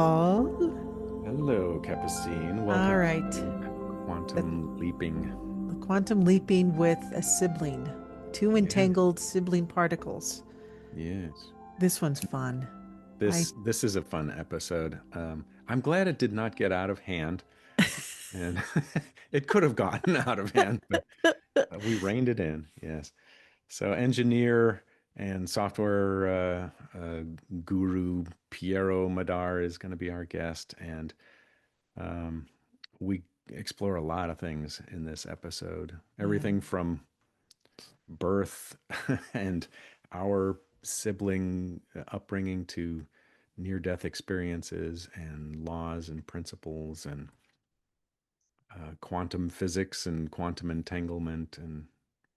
Paul. Hello, Capucine. All Welcome right. to The, Quantum Leaping. the quantum leaping with a sibling, two Yeah, entangled sibling particles. yes. This one's fun. I This is a fun episode. I'm glad it did not get out of hand, and it could have gotten out of hand, but we reined it in. Yes. So, engineer and software guru Piero Madar is going to be our guest, and um, we explore a lot of things in this episode. yeah. Everything from birth and our sibling upbringing to near-death experiences and laws and principles and quantum physics and quantum entanglement. And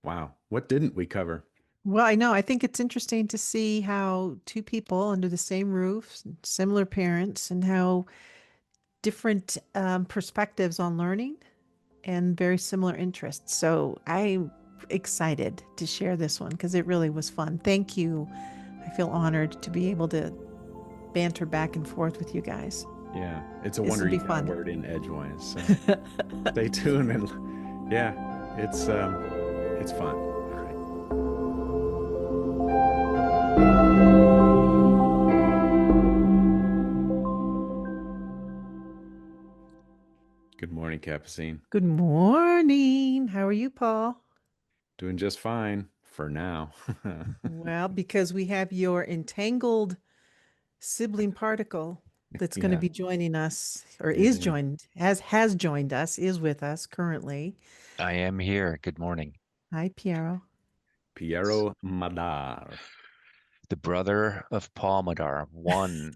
wow, what didn't we cover? Well, I know. I think it's interesting to see how two people under the same roof, similar parents, and how different perspectives on learning and very similar interests. So I'm excited to share this one because it really was fun. Thank you. I feel honored to be able to banter back and forth with you guys. Yeah, it's a This wonder will be you got a fun. word in edgewise. So stay tuned and yeah, it's fun. All right. Good morning, Capucine. Good morning. How are you, Paul? Doing just fine for now. Well, because we have your entangled sibling particle that's going to Yeah, be joining us or yeah, is yeah. joined, has joined us, is with us currently. I am here. Good morning. Hi, Piero. Piero Madar. The brother of Paul Madar, one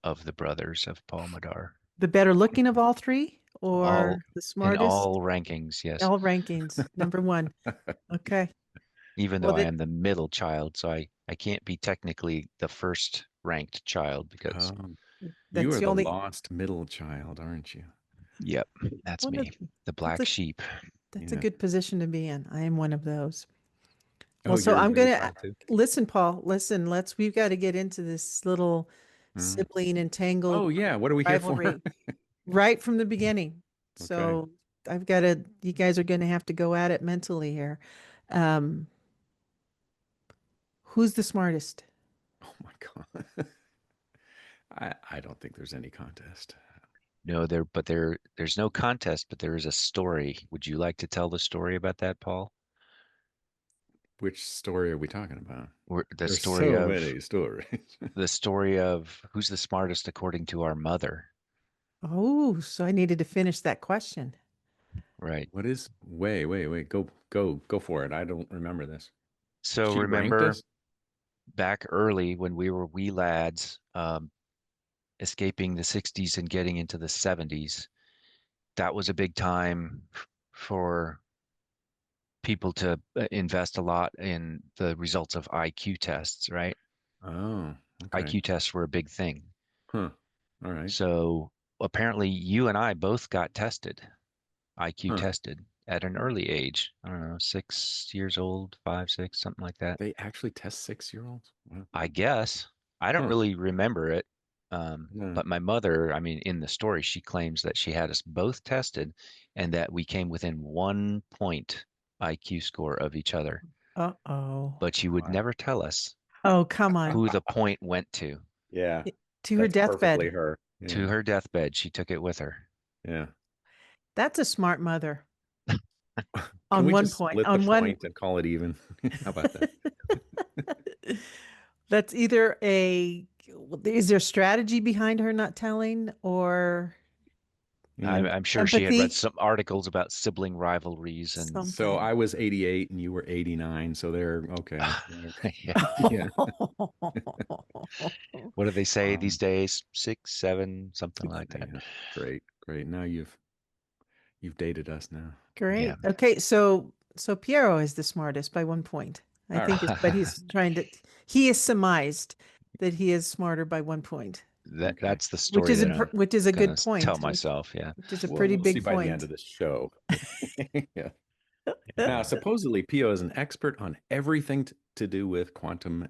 of the brothers of Paul Madar. The better looking of all three All or the in smartest? all rankings, yes. All rankings. Number one. Okay. Even Well, though I that am the middle child, so I can't be technically the first ranked child because, Oh, you that's are the the only lost middle child, aren't you? yep, that's one of me, the that's black a sheep. that's a Yeah. good position to be in. I am one of those. Oh, Well, so you're a I'm middle gonna child too? listen, Paul. Listen, we've got to get into this little Hmm. sibling entangled Oh, yeah. What are we here for? rivalry right from the beginning. Okay. So I've got to, you guys are going to have to go at it mentally here. Um, who's the smartest? Oh my God. I don't think there's any contest. No, there's no contest, but there is a story. Would you like to tell the story about that, Paul? Which story are we talking about? Or There's so many stories. the story of who's the smartest according to our mother. Oh, so I needed to finish that question. Right. What is, wait. Go for it. I don't remember this. So She ranked remember us? back early when we were wee lads, escaping the 60s and getting into the 70s, that was a big time for people to invest a lot in the results of IQ tests, right? Oh, okay. IQ tests were a big thing. Huh. All right. So apparently you and I both got tested, IQ Huh. tested at an early age. I don't know, 6 years old, five, six, something like that. They actually test 6-year-olds? Wow. I guess. I don't Huh. really remember it. No. But my mother, I mean, in the story, she claims that she had us both tested and that we came within 1 point IQ score of each other. Uh-oh. But she would Wow. never tell us Oh, come on. who the point went to. Yeah, To her that's perfectly deathbed. her. To Yeah. her deathbed, she took it with her. Yeah. That's a smart mother Can on we one just point. split the On one, point and call it even? How about that? that's either is there strategy behind her not telling or Yeah. I'm sure she had read empathy? some articles about sibling rivalries and So Something. I was 88 and you were 89, so they're okay. yeah. Yeah. What do they say these Um, days? Six, seven, something like that. yeah. Great. Great. Now you've dated us now. Yeah. Great. Okay, so Piero is the smartest by 1 point. I All think right. is, but he is surmised that he is smarter by 1 point, Okay. That's the story that I'm which is a gonna good tell point, myself. Yeah. which is a Well, pretty we'll see big by the end point. of this show. Yeah. Now, supposedly, Pio is an expert on everything to do with quantum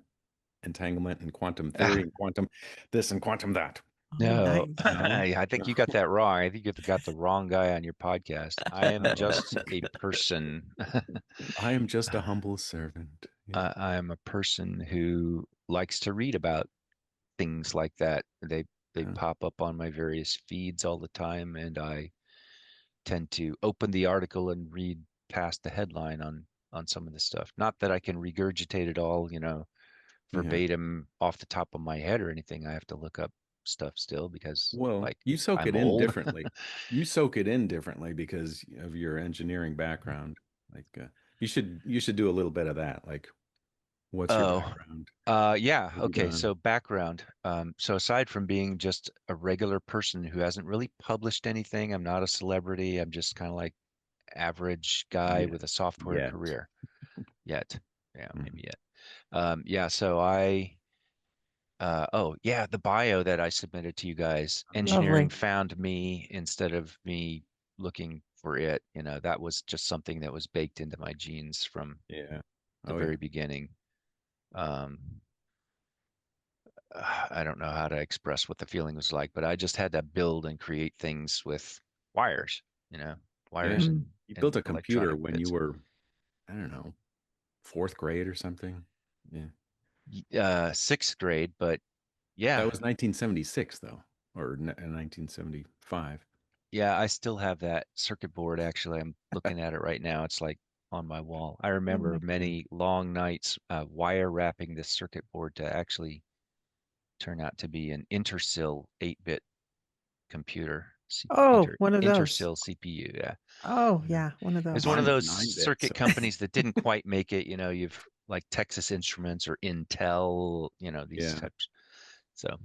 entanglement and quantum theory and quantum this and quantum that. Oh, No, nice. No, I think no. you got that wrong. I think you got the wrong guy on your podcast. I am Oh, just a person. I am just a humble servant. Yeah. I am a person who likes to read about things like that. They Uh, pop up on my various feeds all the time, and I tend to open the article and read past the headline on some of this stuff. Not that I can regurgitate it all, yeah. verbatim off the top of my head or anything. I have to look up stuff still because Well, like you soak I'm it in old. differently. You soak it in differently because of your engineering background. Like you should do a little bit of that. Like, what's your Oh, background? yeah. What have you Okay. done? So background. So aside from being just a regular person who hasn't really published anything, I'm not a celebrity. I'm just kind of like average guy Yeah. with a software Yet. career yet. Yeah, Mhm. maybe yet. Yeah. So oh yeah, the bio that I submitted to you guys, engineering Lovely. found me instead of me looking for it. That was just something that was baked into my genes from Yeah. the Oh very yeah. beginning. Um, I don't know how to express what the feeling was like, but I just had to build and create things with wires, you know, Yeah. wires Mm. and, You built and a computer electronic when you bits. were, I don't know, fourth grade or something. Yeah. Sixth grade, but That yeah, was 1976 though, or 1975. yeah, I still have that circuit board. Actually, I'm looking at it right now. It's like on my wall. I Oh remember my Yeah. many long nights wire wrapping this circuit board to actually turn out to be an intersil 8-bit computer, Oh, one of those. intersil CPU. Yeah. Oh, Yeah. yeah, one of It's those. one of Mine was those 9 bit. circuit So companies that didn't quite make it. You've like Texas Instruments or Intel, these yeah. types. So,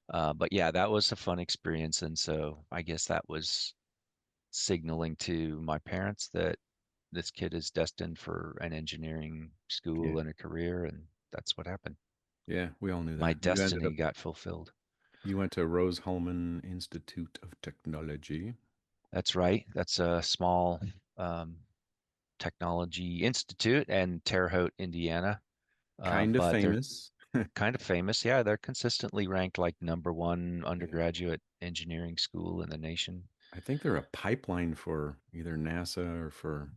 but yeah, that was a fun experience. And so I guess that was signaling to my parents that this kid is destined for an engineering Yeah. school and a career. And that's what happened. Yeah. We all knew My that. You ended destiny up, got fulfilled. you went to Rose-Hulman Institute of Technology. That's right. That's a small um, technology institute in Terre Haute, Indiana. Kind of But they're famous. kind of famous. Yeah, they're consistently ranked like number one Yeah. undergraduate engineering school in the nation. I think they're a pipeline for either NASA or for,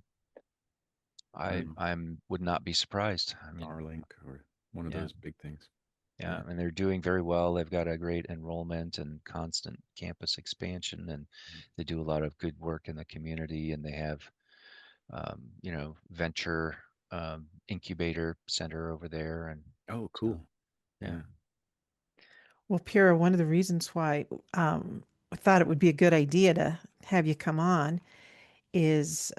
I don't I know, I'm would not be surprised. I mean, Starlink or one of yeah, those big things. yeah, Yeah. and they're doing very well. They've got a great enrollment and constant campus expansion, and they do a lot of good work in the community. And they have, venture incubator center over there, and Oh, so cool. yeah, Yeah. Well, Piero, one of the reasons why I thought it would be a good idea to have you come on is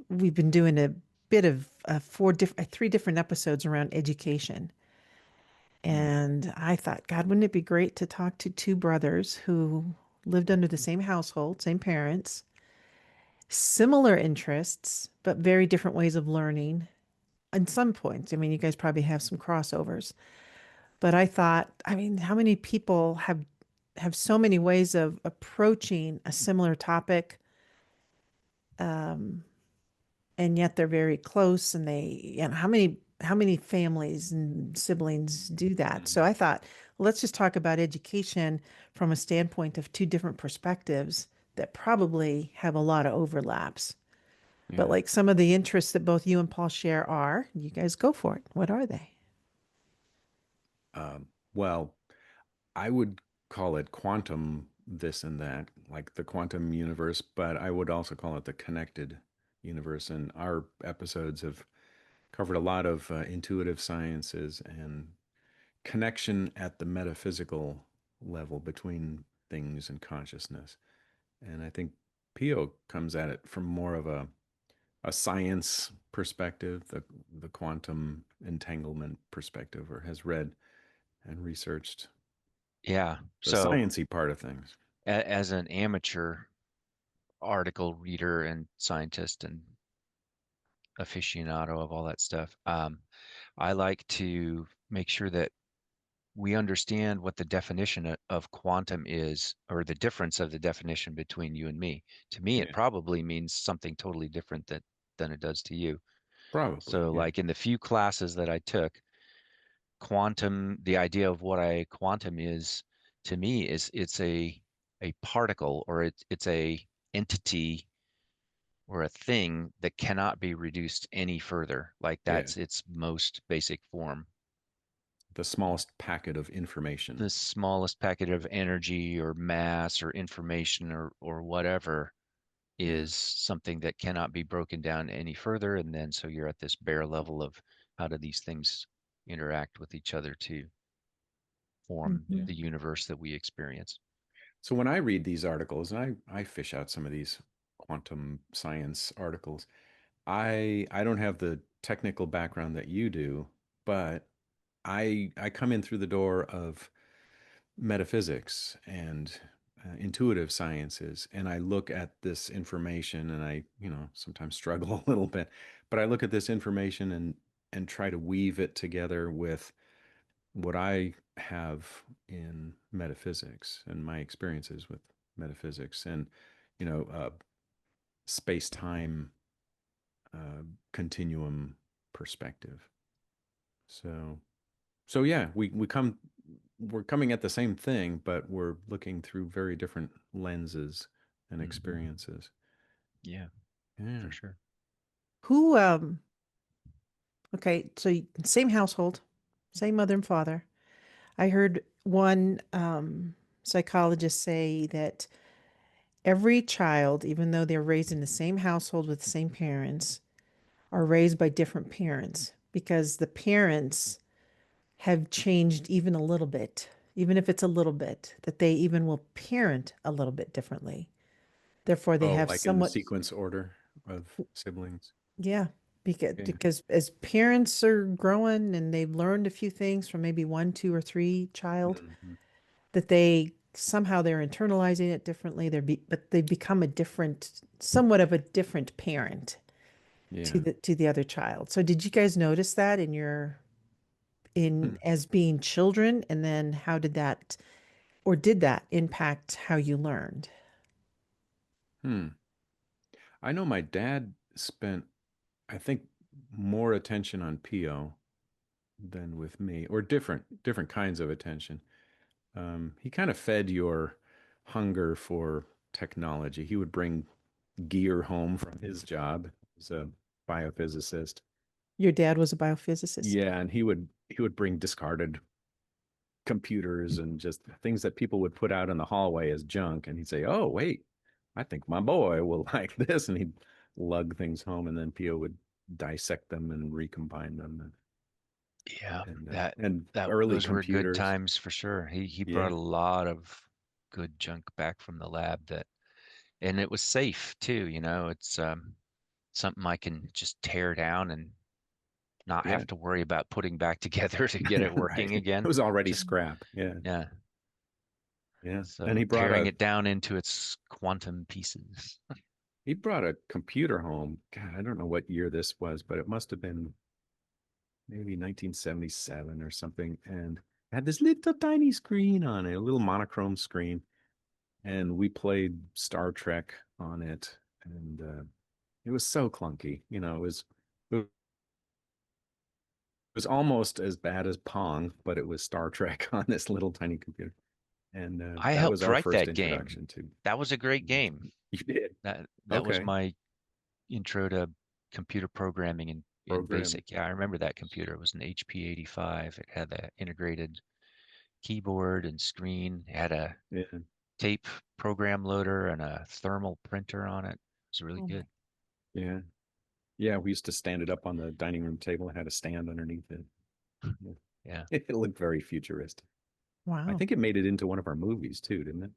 we've been doing a bit of three different episodes around education. Mm. And I thought, God, wouldn't it be great to talk to two brothers who lived under the same household, same parents, similar interests, but very different ways of learning. In some points, I mean, you guys probably have some crossovers, but I thought, I mean, how many people have so many ways of approaching a similar topic, um, and yet they're very close, and how many families and siblings do that? So Mhm. I thought, let's just talk about education from a standpoint of two different perspectives that probably have a lot of overlaps. But Yeah. like some of the interests that both you and Paul share are, you guys go for it. What are they? Well, I would call it quantum this and that, like the quantum universe, but I would also call it the connected universe. And our episodes have covered a lot of intuitive sciences and connection at the metaphysical level between things and consciousness. And I think Pio comes at it from more of a science perspective, the quantum entanglement perspective, or has read and researched yeah. the So sciency part of things. as an amateur article reader and scientist and aficionado of all that stuff, I like to make sure that we understand what the definition of quantum is, or the difference of the definition between you and me. To me, it Yeah, probably means something totally different than it does to you. probably. So, Yeah, like in the few classes that I took, quantum, the idea of what quantum is to me is it's a particle, or it's a entity or a thing that cannot be reduced any further. Like Yeah. that's its most basic form. The smallest packet of information. The smallest packet of energy or mass or information or whatever Yeah. is something that cannot be broken down any further. And then so you're at this bare level of how do these things interact with each other to form Yeah. Mhm. the universe that we experience. So when I read these articles, and I fish out some of these quantum science articles, I don't have the technical background that you do, but I come in through the door of metaphysics and intuitive sciences, and I look at this information, and I, sometimes struggle a little bit, but I look at this information and try to weave it together with what I have in metaphysics and my experiences with metaphysics and you know uh, space-time continuum perspective. So yeah, we're coming at the same thing, but we're looking through very different lenses and Hmm. experiences. Yeah, Yeah. for sure. Who okay, so same household, same mother and father. I heard one psychologist say that every child, even though they're raised in the same household with the same parents, are raised by different parents because the parents have changed even a little bit, even if it's a little bit, that they even will parent a little bit differently. Therefore, they Oh, have like in the somewhat, sequence order of siblings. yeah, because Yeah. because as parents are growing and they've learned a few things from maybe one, two, or three child, Hmm. that they somehow they're internalizing it differently. But they become a different, somewhat of a different parent Yeah. to the other child. So did you guys notice that in your in Hmm. as being children? And then how did that or did that impact how you learned? Hmm. I know my dad spent, I think, more attention on Pio than with me, or different kinds of attention. He kind of fed your hunger for technology. He would bring gear home from his job as a biophysicist. Your dad was a biophysicist. Yeah, and he would bring discarded computers and just things that people would put out in the hallway as junk, and he'd say, "Oh, wait, I think my boy will like this," and he'd lug things home, and then Pio would dissect them and recombine them, Yeah, and that and that early those were good computers. times for sure. He brought Yeah, a lot of good junk back from the lab that, and it was safe too, you know. It's something I can just tear down and not yeah. have to worry about putting back together to get it Right. working It again. was already Just scrap. Yeah, yeah. yeah. And So tearing it down into its quantum pieces. he brought a computer home. God, I don't know what year this was, but it must have been maybe 1977 or something, and it had this little tiny screen on it, a little monochrome screen, and we played Star Trek on it, and it was so clunky. It was almost as bad as Pong, but it was Star Trek on this little tiny computer, and I that was helped our write first that game. introduction to. That was a great game. You did. That was Okay. my intro to computer programming in Program. BASIC. Yeah, I remember that computer. It was an HP 85. It had the integrated keyboard and screen. It had a Yeah. tape program loader and a thermal printer on it. It was really Oh my, good. Yeah. Yeah. We used to stand it up on the dining room table. It had a stand underneath it. Yeah. Yeah. It looked very futuristic. I wow. think it made it into one of our movies too, didn't it?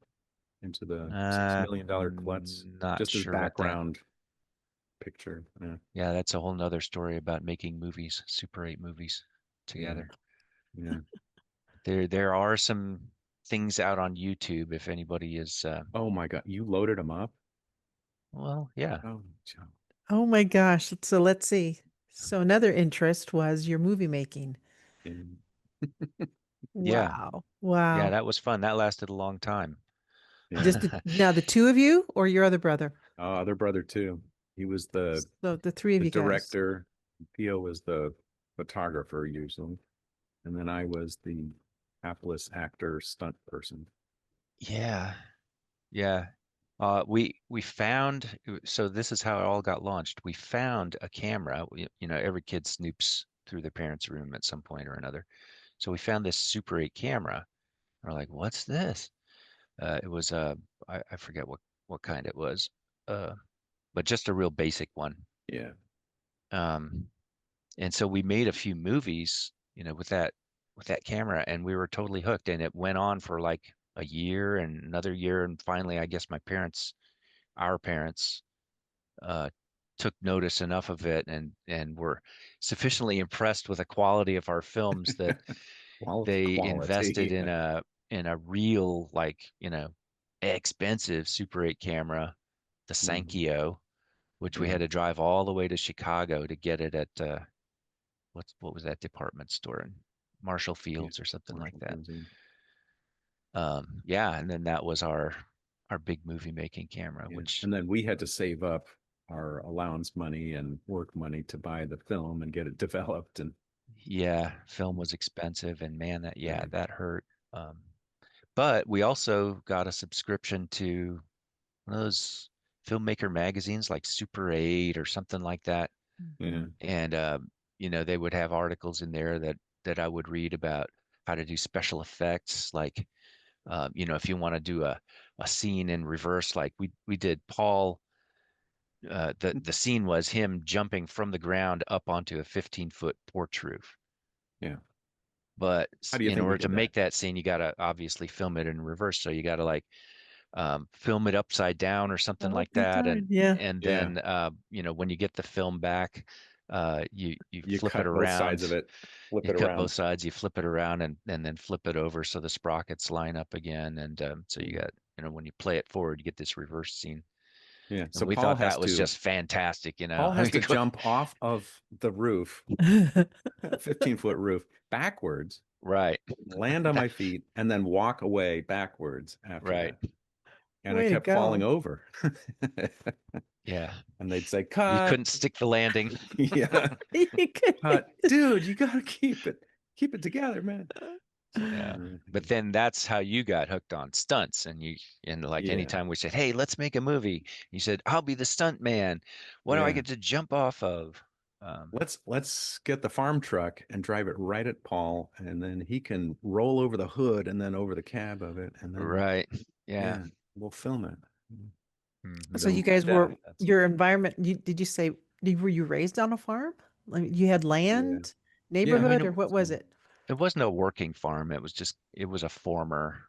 Into the $6 million Klutz, Not just as sure about that. background picture. Yeah. Yeah, that's a whole nother story about making movies, Super 8 movies Yeah. together. Yeah. There are some things out on YouTube if anybody is Oh my God. You loaded them up? well, yeah. Oh, Joe. Oh my gosh. So let's see. So another interest was your movie making. And, Yeah. Wow. Yeah, Wow. that was fun. That lasted a long time. yeah. Just now the two of you or your other brother? Other brother too. He was So the three of the you guys. director. Pio was the photographer usually, and then I was the hapless actor stunt person. Yeah. Yeah. We found, so this is how it all got launched. We found a camera. Every kid snoops through their parents' room at some point or another. So we found this Super 8 camera. We're like, what's this? It was I forget what kind it was. Uh, but just a real basic one. Yeah. Um, and so we made a few movies, with that camera, and we were totally hooked. And it went on for like a year and another year, and finally, I guess our parents, uh, took notice enough of it and were sufficiently impressed with the quality of our films that they invested Quality. in a real, like, expensive Super 8 camera, the Mhm. Sankyo, which we Yeah. had to drive all the way to Chicago to get it at what was that department store in Marshall Yeah. Fields or something like Marshall that. Fields. Yeah. Yeah, and then that was our big movie making camera, Yeah. which, And then we had to save up our allowance money and work money to buy the film and get it developed. And yeah, film was expensive, and man, that, yeah, yeah. that hurt. Um, but we also got a subscription to one of those filmmaker magazines like Super 8 or something like that. Yeah. Mhm. And they would have articles in there that I would read about how to do special effects, like, if you want to do a scene in reverse, like we did Paul. The scene was him jumping from the ground up onto a 15-foot porch roof. Yeah. But How do you in think we order to did that? make that scene, you got to obviously film it in reverse. So you got to, like, film it upside down or something Oh like my that. And God. Yeah. and Yeah. then when you get the film back, you You flip it cut both sides of around. it, flip You it cut both around. sides, you flip it around, and then flip it over so the sprockets line up again. And so you Yeah. got, when you play it forward, you get this reverse scene. Yeah. And So we Paul thought has that was to just fantastic. Paul I has to mean, jump off of the roof, 15-foot roof, backwards, right, land on my feet, and then walk away backwards after right, that. And I Way to kept falling go. over. yeah. And they'd say, You cut. couldn't stick the landing. Yeah. You could- Cut. Dude, you gotta keep it together, man. So Yeah. But then that's how you got hooked on stunts. And like, yeah. anytime we said, "Hey, let's make a movie," you said, "I'll be the stunt man. What do I Yeah. get to jump off of?" Um, Let's get the farm truck and drive it right at Paul, and then he can roll over the hood and then over the cab of it, and then right. Yeah. yeah, we'll film it. Hmm. So you So guys Yeah. were That's your environment. Did you say were you raised on a farm? Like you had yeah. land, I Yeah. mean, neighborhood, or what was So it? it wasn't a working farm. It was a former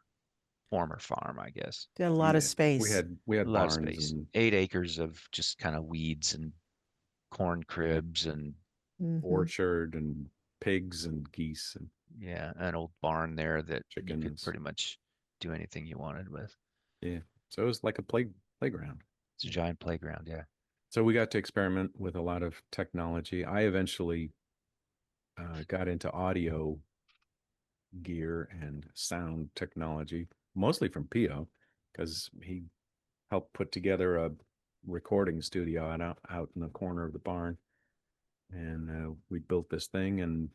farm, I guess. They had a lot of yeah, space. we A had lot of barns space. and 8 acres of just kind of weeds and corn yeah, cribs and, Hmm. orchard and pigs and geese and yeah, an old barn there that you could chickens. pretty much do anything you wanted with. Yeah. So it was like a playground. It's a giant playground, yeah. So we got to experiment with a lot of technology. I eventually got into audio gear and sound technology, mostly from Pio, because he helped put together a recording studio out in the corner of the barn. And we built this thing and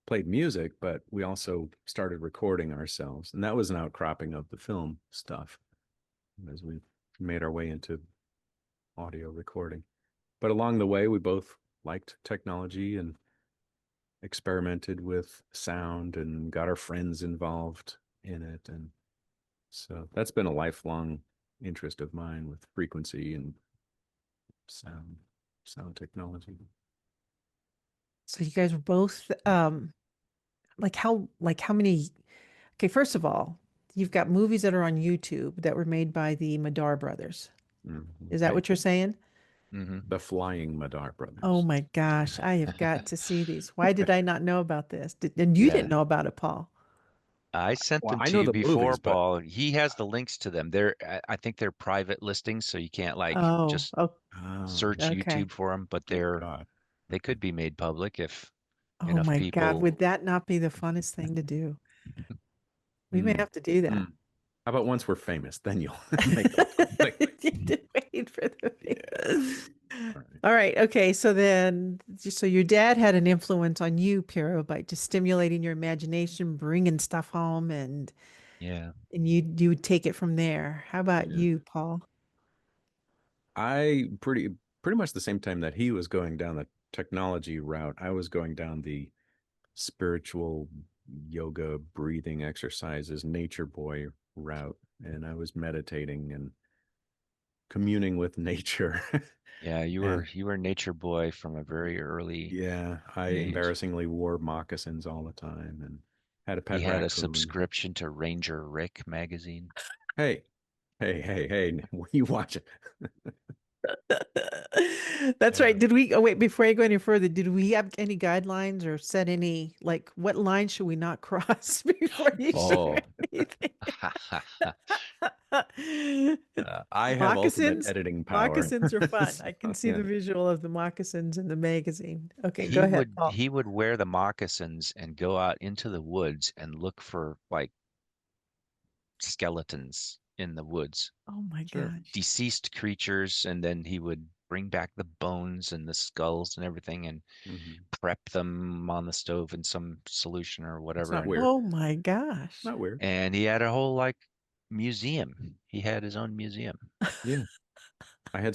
played music, but we also started recording ourselves. And that was an outcropping of the film stuff as we made our way into audio recording. But along the way, we both liked technology and experimented with sound and got our friends involved in it. And so that's been a lifelong interest of mine with frequency and sound, sound technology. So you guys were both like how many? Okay, first of all, you've got movies that are on YouTube that were made by the Madar brothers. Mhm. Is that what you're saying? Hmm. The Flying Madar Oh Brothers. my gosh, I have got to see these. Why did I not know about this? And you didn't Yeah. know about it, Paul. I sent Well, them I to know you the before, movies, but Paul. He has the links to them. I think they're private listings, so you can't, like, Oh, just oh, oh, search okay. YouTube for them, but good God. they could be made public if Oh enough my God, people. would that not be the funnest thing to do? We may Mm, have to do that. mm. How about once we're famous, then you'll make them public. You have to wait for the Yeah. thing. All right. All right. Okay. So then So your dad had an influence on you, Piero, by just stimulating your imagination, bringing stuff home, Yeah. and you would take it from there. How about Yeah. you, Paul? I pretty much the same time that he was going down the technology route, I was going down the spiritual yoga, breathing exercises, nature boy route, and I was meditating and communing with nature. Yeah, And you were a nature boy from a very early yeah, I age. embarrassingly wore moccasins all the time and had a He pet had a raccoon. subscription to Ranger Rick magazine. Hey, hey, what are you watching? That's Yeah. right. Did we, oh wait, before I go any further, did we have any guidelines or set any, like, what line should we not cross before you share Oh, anything? I have ultimate Moccasins, editing power. moccasins are fun. So, I can see yeah. the visual of the moccasins in the magazine. Okay, go ahead, Paul. he would wear the moccasins and go out into the woods and look for like skeletons in the woods, Oh my Sure. gosh. deceased creatures, and then he would bring back the bones and the skulls and everything and Hmm. prep them on the stove in some solution or It's whatever. not And weird. Oh my gosh. Not weird. he had a whole like museum. He had his own museum. Yeah. I had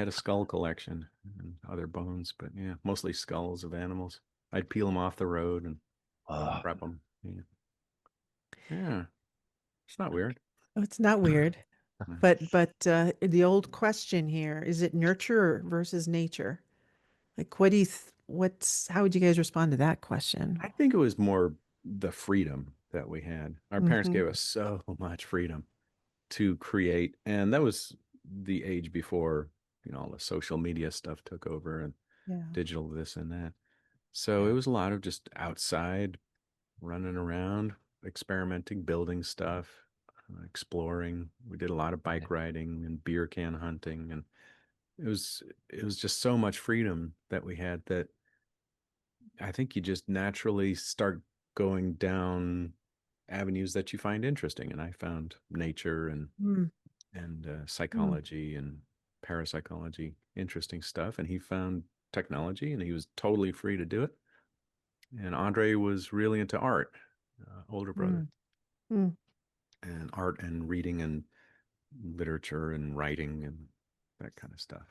a skull collection and other bones, but yeah, mostly skulls of animals. I'd peel them off the road and Oh, prep them. Yeah. Yeah. It's not weird. Oh, it's not weird. Yeah. But the old question here, is it nurture versus nature? Like what do you th what's how would you guys respond to that question? I think it was more the freedom that we had. Our parents Hmm. gave us so much freedom to create, and that was the age before, all the social media stuff took over and Yeah. digital this and that. So yeah. it was a lot of just outside running around, experimenting, building stuff, exploring. We did a lot of Yeah. bike riding and beer can hunting, and it was it was just so much freedom that we had that I think you just naturally start going down avenues that you find interesting. And I found nature Mm, and mm, psychology and parapsychology interesting stuff, and he found technology, and he was totally free to do it. And Andre was really into art, older brother, mm, mm, and art and reading and literature and writing and that kind of stuff.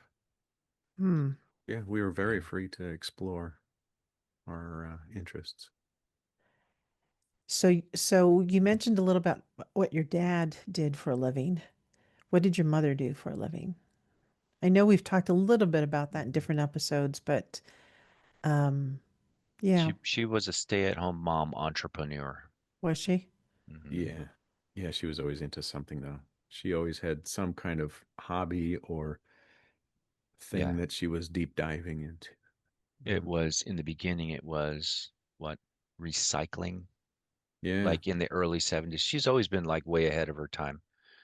mm. Yeah, we were very Yeah. free to explore our interests. So you mentioned a little about what your dad did for a living. What did your mother do for a living? I know we've talked a little bit about that in different episodes, but um, yeah, She was a stay-at-home mom entrepreneur. was she? Hmm. Yeah. Yeah, she was always into something though. She always had some kind of hobby or thing Yeah. that she was deep diving into. It was in the beginning, it was what, recycling, Yeah. like in the early 70s. She's always been like way ahead of her time.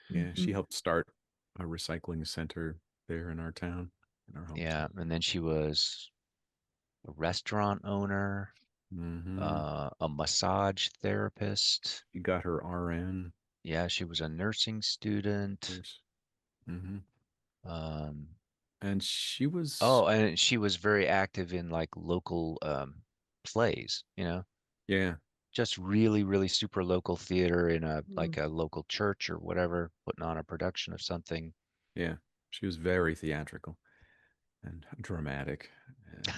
Yeah. Hmm. She helped start a recycling center there in our town, in our hometown. Yeah. And then she was a restaurant owner, Mm-hmm. a massage therapist. She got her RN Yeah, she was a nursing student. nurse. Mm-hmm. Um, And she was, oh, and she was very active in like local plays, yeah, just really, really super local theater in a Mm. like a local church or whatever, putting on a production of something. yeah. She was very theatrical and dramatic. And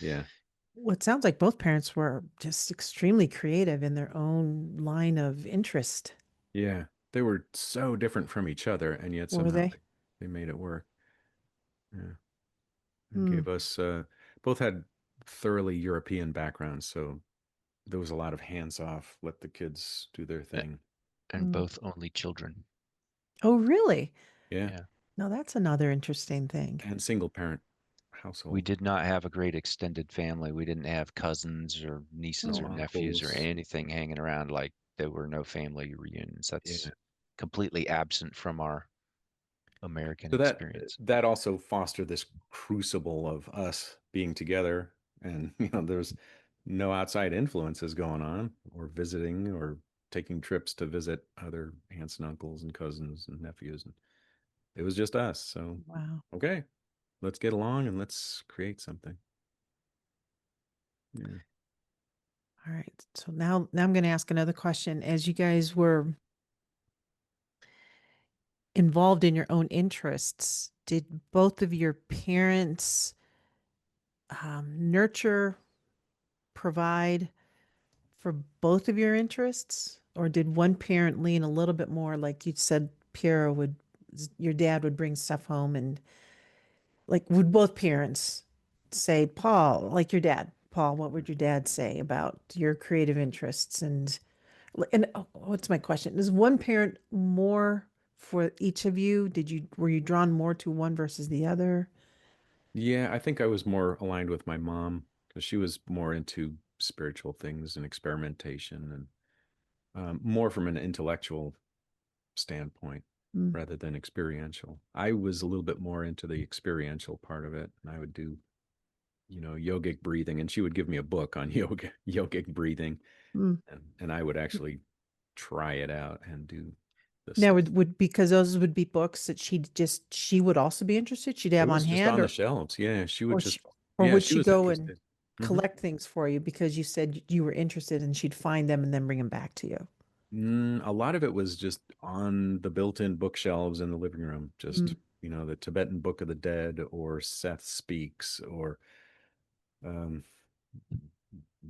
yeah, Well, it sounds like both parents were just extremely creative in their own line of interest. yeah. They were so different from each other, and yet Were somehow they? they made it work. Yeah. And Hmm. gave us, both had thoroughly European backgrounds. So there was a lot of hands off, let the kids do their A- thing. and Mm. both only children. Oh, really? Yeah. Yeah. Now that's another interesting thing. And single parent We household. did not have a great extended family. We didn't have cousins or nieces No or nephews or uncles. anything hanging around. Like there were no family reunions. That's Yeah. completely absent from our American So that experience. that also fostered this crucible of us being together, and there's no outside influences going on, or visiting, or taking trips to visit other aunts and uncles and cousins and nephews. And it was just us. So Wow. okay, let's get along and let's create something. Yeah. All right. So now I'm going to ask another question. As you guys were involved in your own interests, did both of your parents nurture, provide for both of your interests? Or did one parent lean a little bit more, like you said, Piero would, your dad would bring stuff home and like, would both parents say, Paul, like your dad, Paul, what would your dad say about your creative interests? And oh, what's my question? Is one parent more for each of you? Were you drawn more to one versus the other? Yeah, I think I was more aligned with my mom because she was more into spiritual things and experimentation and more from an intellectual standpoint Mm, rather than experiential. I was a little bit more into the experiential part of it, and I would do, yogic breathing, and she would give me a book on yogic breathing, mm. and I would actually try it out and do the Now, stuff. would because those would be books that she would also be interested. She'd It have on was just hand, on the shelves. Yeah, she would or just, she, or yeah, would she she was go and interested. Hmm. collect things for you because you said you were interested and she'd find them and then bring them back to you? A lot of it was just on the built-in bookshelves in the living room, just, Mm, the Tibetan Book of the Dead or Seth Speaks or um,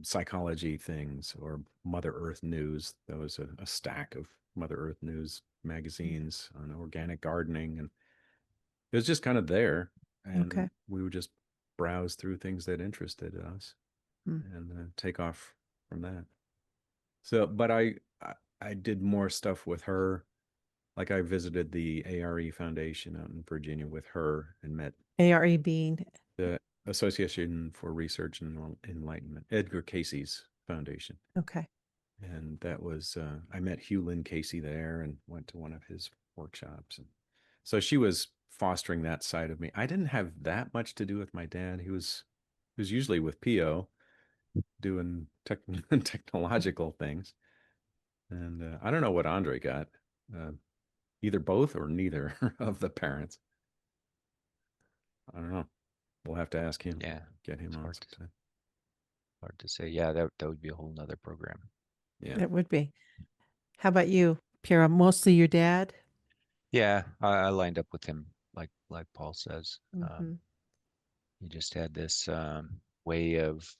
psychology things or Mother Earth News. There was a stack of Mother Earth News mm, magazines on organic gardening, and it was just kind of there. And okay. we would just browse through things that interested us Mm. and take off from that. So, but I did more stuff with her. Like I visited the ARE Foundation out in Virginia with her and met ARE being the Association for Research and Enlightenment, Edgar Casey's foundation. okay. And that was, I met Hugh Lynn Casey there and went to one of his workshops. And so she was fostering that side of me. I didn't have that much to do with my dad. He was usually with Pio doing technological things. And I don't know what Andre got, uh, either both or neither of the parents. I don't know. We'll have to ask him, Yeah, get him it's on sometime. hard to say. Yeah, that would be a whole nother program. Yeah. That would be. How about you, Piera? Mostly your dad? Yeah, I lined up with him, like Paul says. Hmm. He just had this way of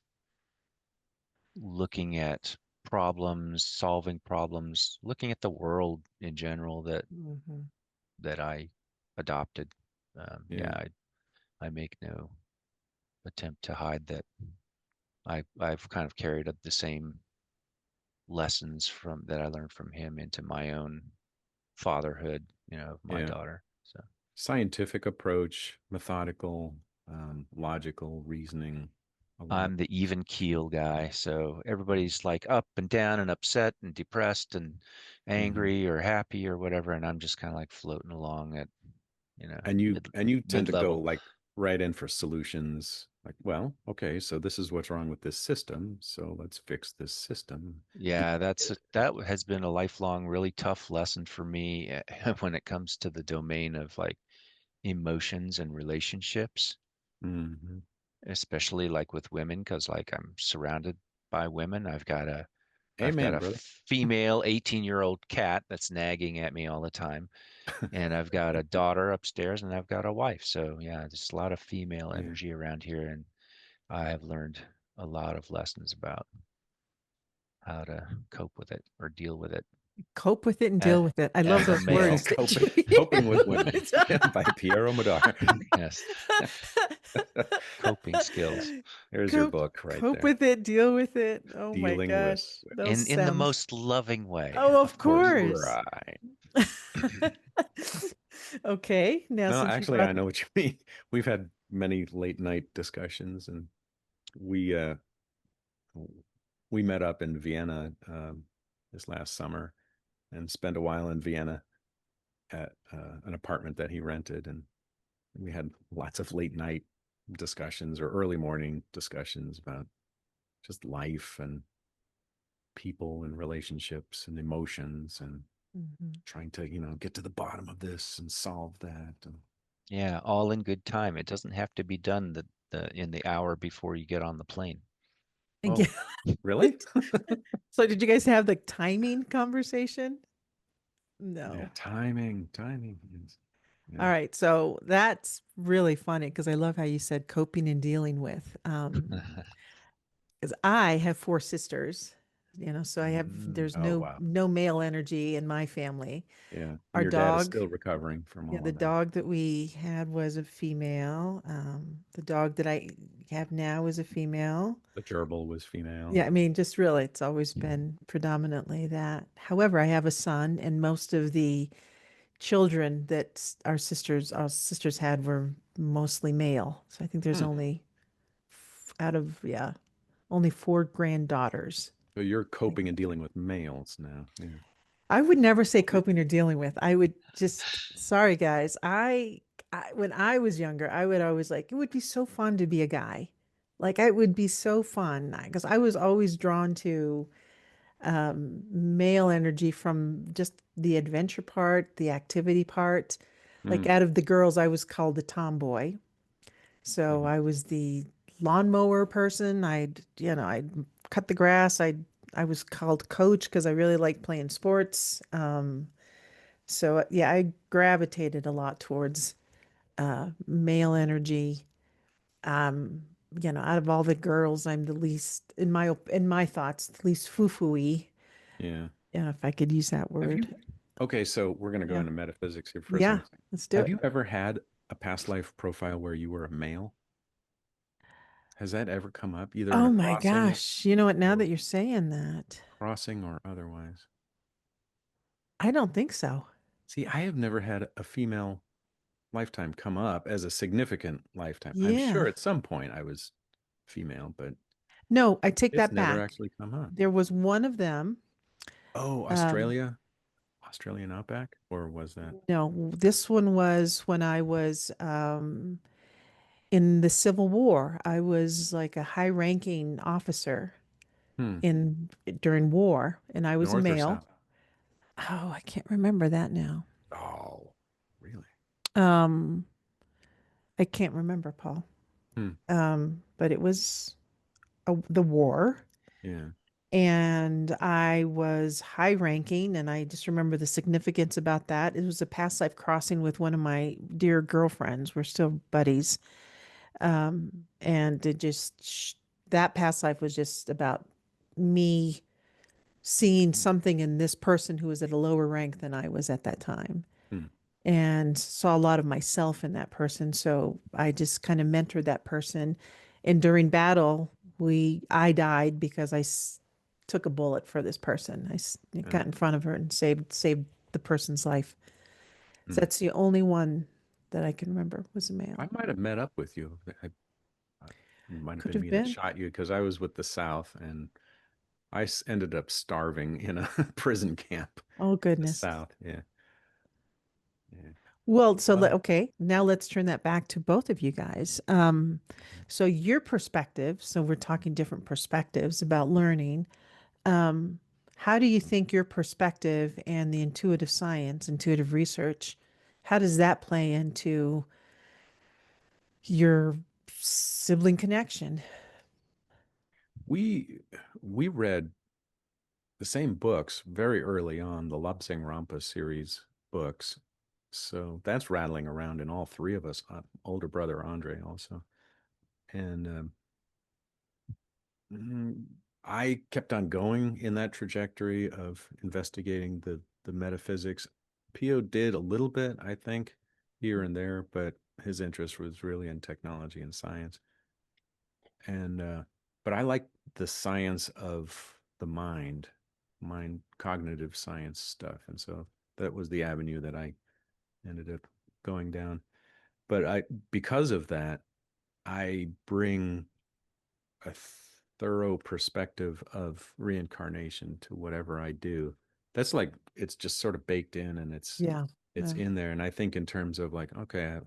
looking at problems, solving problems, looking at the world in general Hmm. that I adopted. Yeah. I make no attempt to hide that I've kind of carried up the same lessons from that I learned from him into my own fatherhood, of my Yeah. daughter. So Scientific approach, methodical, logical reasoning, a lot. I'm the even keel guy. So everybody's like up and down and upset and depressed and Mhm. angry or happy or whatever, and I'm just kind of like floating along at, And you tend mid to go level. like right in for solutions. Like, well, okay, so this is what's wrong with this system. So let's fix this system. Yeah, that has been a lifelong, really tough lesson for me when it comes to the domain of like emotions and relationships, Hmm. especially like with women, because like I'm surrounded by women. I've got Amen, a brother. female 18-year-old cat that's nagging at me all the time, and I've got a daughter upstairs, and I've got a wife. So yeah, there's a lot of female Yeah. energy around here, and I have learned a lot of lessons about how to cope with it or deal with it Cope with it and as, deal with it. I love as a those male. words that Coping, you coping with women by Piero Madar. Yes, coping skills There's your cope, book right cope there. with it, deal with it. Oh my Dealing with gosh, those in the sounds. most loving way, Oh, of of course. course. right. Okay, now No, since you actually, brought I know what you mean. We've had many late night discussions, and we uh, we met up in Vienna this last summer and spent a while in Vienna at an apartment that he rented, and we had lots of late night discussions or early morning discussions about just life and people and relationships and emotions and Mhm. trying to get to the bottom of this and solve that. And Yeah, all in good time. It doesn't have to be done in the hour before you get on the plane. Yeah. Oh, really? So did you guys have the timing conversation? Yeah, No. timing. Yes. All Yeah. right. So that's really funny because I love how you said coping and dealing with. Because I have four sisters, so there's Oh, no wow. no male energy in my family. Yeah. And Our your dad is dog, still recovering from yeah, all the of that. dog that we had was a female. The dog that I have now is a female. The gerbil was female. Yeah, I mean, just really, it's always been predominantly that. However, I have a son, and most of the children that our sisters had were mostly male. So I think there's Hmm. only out of, yeah, only four granddaughters. So you're coping and dealing with males now. Yeah. I would never say Well, coping or dealing with. I would just, sorry guys. When I was younger, I would always like, it would be so fun to be a guy. Like it would be so fun because I was always drawn to male energy from just the adventure part, the activity part. Like hmm. out of the girls, I was called the tomboy. So Mhm. I was the lawnmower person. I'd cut the grass. I was called coach because I really liked playing sports. So yeah, I gravitated a lot towards male energy. Um, out of all the girls, I'm the least in my thoughts, the least foo-foo-y. Yeah. Yeah, if I could use that Have you? word. Okay, so we're going to go Yeah. into metaphysics here for a Yeah, second. let's do Have it. you ever had a past life profile where you were a male? Has that ever come up, either in Oh a my crossing gosh. You know what, now or that you're saying that, otherwise? I don't think so. See, I have never had a female lifetime come up as a significant lifetime. I'm sure Yeah. at some point I was female, but No, I take it's that never back. actually come up. There was one of them. Oh, Um, Australian outback, or was that? no, this one was when I was in the Civil War. I was like a high-ranking officer Hmm. in during war, and I was a North or male. south? Oh, I can't remember that now. Oh, really? Um, I can't remember, Paul. Hmm. But it was the war. Yeah. And I was high ranking, and I just remember the significance about that. It was a past life crossing with one of my dear girlfriends. We're still buddies. And that past life was just about me seeing something in this person who was at a lower rank than I was at that time, Hmm. and saw a lot of myself in that person. So I just kind of mentored that person. And during battle, I died because took a bullet for this person. Yeah. got in front of her and saved the person's life. So Hmm. that's the only one that I can remember was a male. I might have met up with you. It might have Could been have me that been. shot you because I was with the South and ended up starving in a prison camp. Oh The goodness. South. Yeah. Yeah. Well, so Well, okay, now let's turn that back to both of you guys. So your perspective, so we're talking different perspectives about learning. Um, how do you think your perspective and the intuitive science, intuitive research, how does that play into your sibling connection? we we read the same books very early on, the Lapsang Rampa series books. So that's rattling around in all three of us. Older brother Andre also, and mm, I kept on going in that trajectory of investigating the metaphysics. Pio did a little bit, I think, here and there, but his interest was really in technology and science. And but I like the science of the mind cognitive science stuff, and so that was the avenue that I ended up going down. But I because of that, I bring a thorough perspective of reincarnation to whatever I do. That's like it's just sort of baked in and Yeah. it's in there. And I think in terms of like, okay,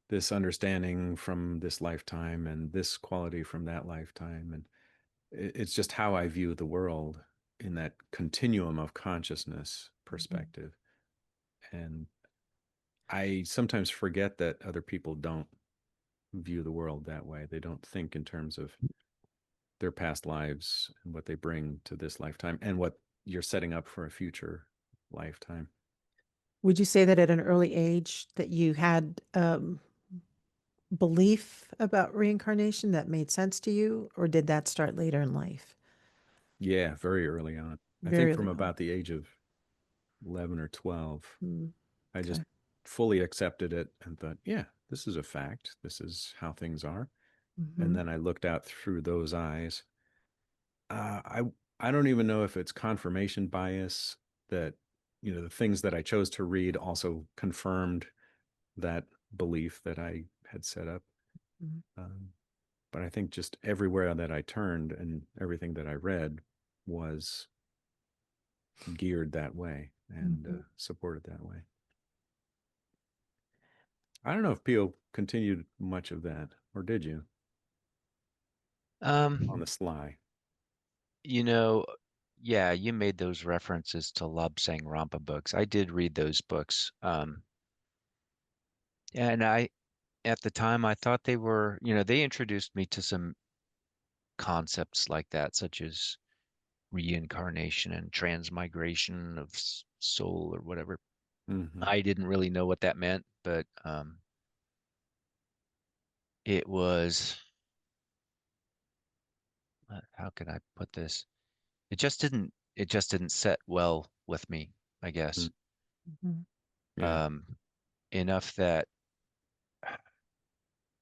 this understanding from this lifetime and this quality from that lifetime, and it's just how I view the world in that continuum of consciousness perspective. And I sometimes forget that other people don't view the world that way. They don't think in terms of their past lives and what they bring to this lifetime and what you're setting up for a future lifetime. Would you say that at an early age that you had belief about reincarnation that made sense to you, or did that start later in life? Yeah, very early on. I think Very from early on. about the age of 11 or 12, Mm, I just okay. fully accepted it and thought, yeah, this is a fact. This is how things are. And Hmm. then I looked out through those eyes. I don't even know if it's confirmation bias that the things that I chose to read also confirmed that belief that I had set up. Um, but I think just everywhere that I turned and everything that I read was geared that way and Hmm. supported that way. I don't know if Peel continued much of that, or did you on the Um, sly? you know, yeah, you made those references to Lobsang Rampa books. I did read those books. And at the time, I thought they were, they introduced me to some concepts like that, such as reincarnation and transmigration of soul or whatever. Mm-hmm. I didn't really know what that meant, but it was, how can I put this? It just didn't set well with me, I guess. Hmm. Yeah, Um, enough that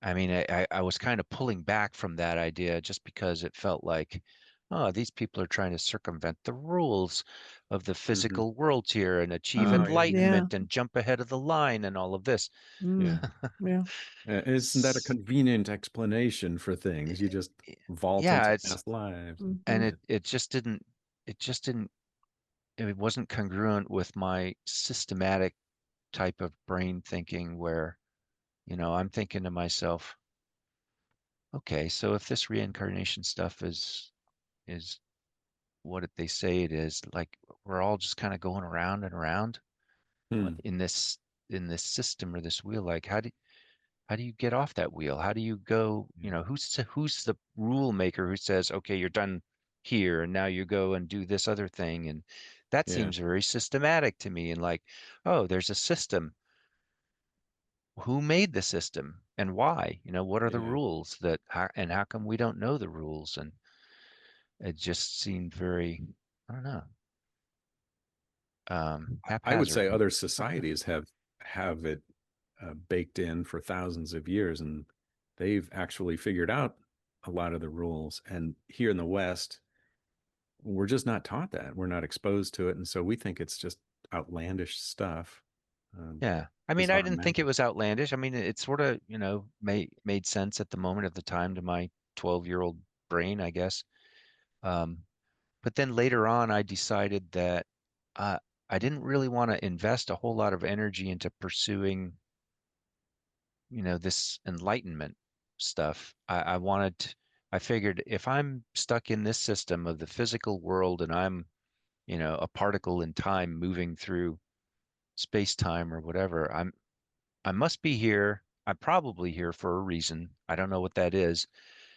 I mean, I was kind of pulling back from that idea just because it felt like, oh, these people are trying to circumvent the rules of the mm-hmm. physical world here and achieve Oh yeah, Yeah. enlightenment and jump ahead of the line and all of this. yeah. Mm. Yeah. Isn't that a S- convenient explanation for things? You just vault Yeah, into it's past lives. and Hmm. Yeah, it just didn't it wasn't congruent with my systematic type of brain thinking where, I'm thinking to myself, okay, so if this reincarnation stuff is what they say it is, like we're all just kind of going around and around hmm. in this system or this wheel. Like how do you get off that wheel? How do you go, Yeah, who's the rule maker who says, okay, you're done here and now you go and do this other thing? And that yeah, seems very systematic to me and like, oh, there's a system. Who made the system and why? What are the yeah. rules and how come we don't know the rules? And it just seemed very, I don't know, I would say haphazard. other societies have it baked in for thousands of years, and they've actually figured out a lot of the rules. And here in the West, we're just not taught that. We're not exposed to it, and so we think it's just outlandish stuff, um, Yeah. I mean, I bizarre didn't think it magic. was outlandish. I mean, it sort of, made sense at the moment of the time to my 12-year-old brain, I guess. Um, but then later on, I decided that uh, I didn't really want to invest a whole lot of energy into pursuing, this enlightenment stuff. I figured if I'm stuck in this system of the physical world and I'm, a particle in time moving through space time or whatever, I must be here. I'm probably here for a reason. I don't know what that is,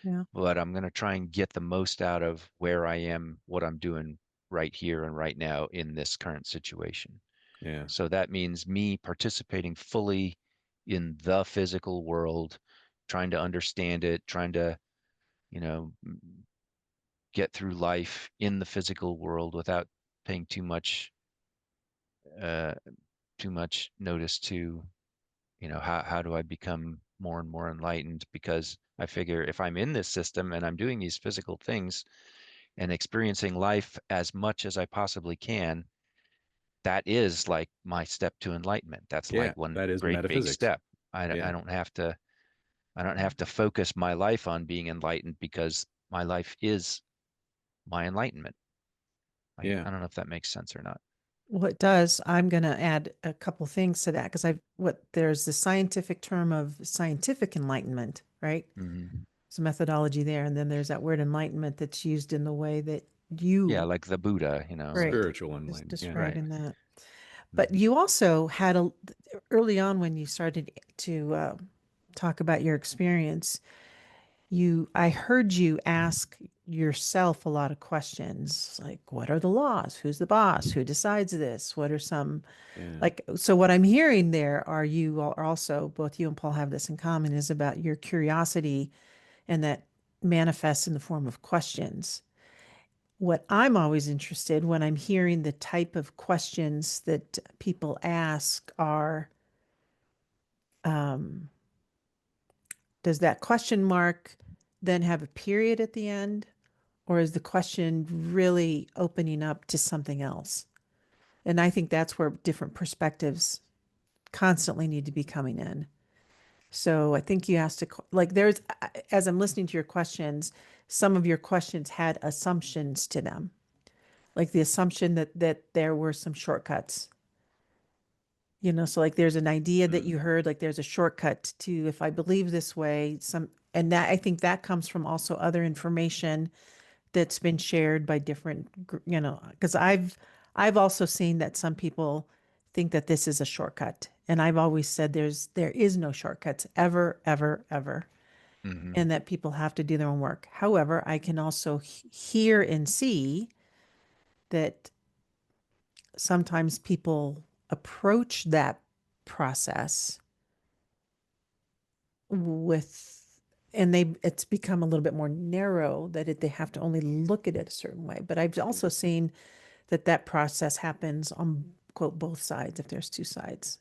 Yeah. but I'm going to try and get the most out of where I am, what I'm doing right here and right now in this current situation. Yeah, So that means me participating fully in the physical world, trying to understand it, trying to, you know, get through life in the physical world without paying uh, too much notice to, how do I become more and more enlightened? Because I figure if I'm in this system and I'm doing these physical things and experiencing life as much as I possibly can, that is like my step to enlightenment. That's yeah. like one That is great big metaphysics. step. I Yeah, don't have to focus my life on being enlightened because my life is my enlightenment. yeah, I don't know if that makes sense or not. Well, it does. I'm going to add a couple things to that because there's the scientific term of scientific enlightenment, right? Hmm. There's a methodology there. And then there's that word enlightenment that's used in the way that Yeah, you, like the Buddha, right, spiritual just enlightenment. Yeah. right. describing that. But Mhm. you also had early on when you started to talk about your experience, I heard you ask yourself a lot of questions like, what are the laws? Who's the boss? Who decides this? What are some, Yeah. like, so what I'm hearing there are you are also, both you and Paul have this in common, is about your curiosity, and that manifests in the form of questions. What I'm always interested when I'm hearing the type of questions that people ask are, um, does that question mark then have a period at the end? Or is the question really opening up to something else? And I think that's where different perspectives constantly need to be coming in. So I think you asked to, like, there's, as I'm listening to your questions, some of your questions had assumptions to them, like the assumption that there were some shortcuts. So like there's an idea that Mm. you heard, like there's a shortcut to, if I believe this way, and that I think that comes from also other information that's been shared by different, because I've also seen that some people think that this is a shortcut, and I've always said there is no shortcuts ever, ever, ever, Hmm. and that people have to do their own work. However, I can also hear and see that sometimes people approach that process with, and it's become a little bit more narrow, that they have to only look at it a certain way. But I've also seen that process happens on, quote, both sides, if there's two sides.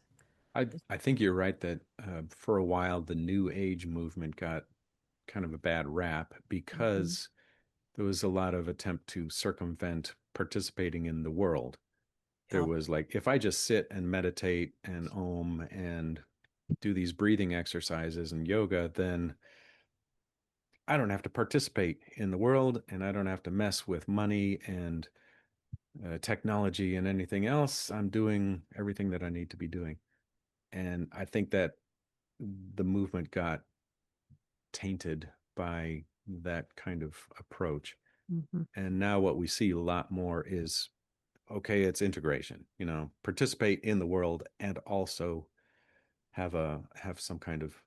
I think you're right that for a while the New Age movement got kind of a bad rap Mhm. because there was a lot of attempt to circumvent participating in the world. There Yeah. was like, if I just sit and meditate and om and do these breathing exercises and yoga, then I don't have to participate in the world and I don't have to mess with money and technology and anything else. I'm doing everything that I need to be doing. And I think that the movement got tainted by that kind of approach. Hmm. And now what we see a lot more is okay, it's integration, participate in the world and also have some kind of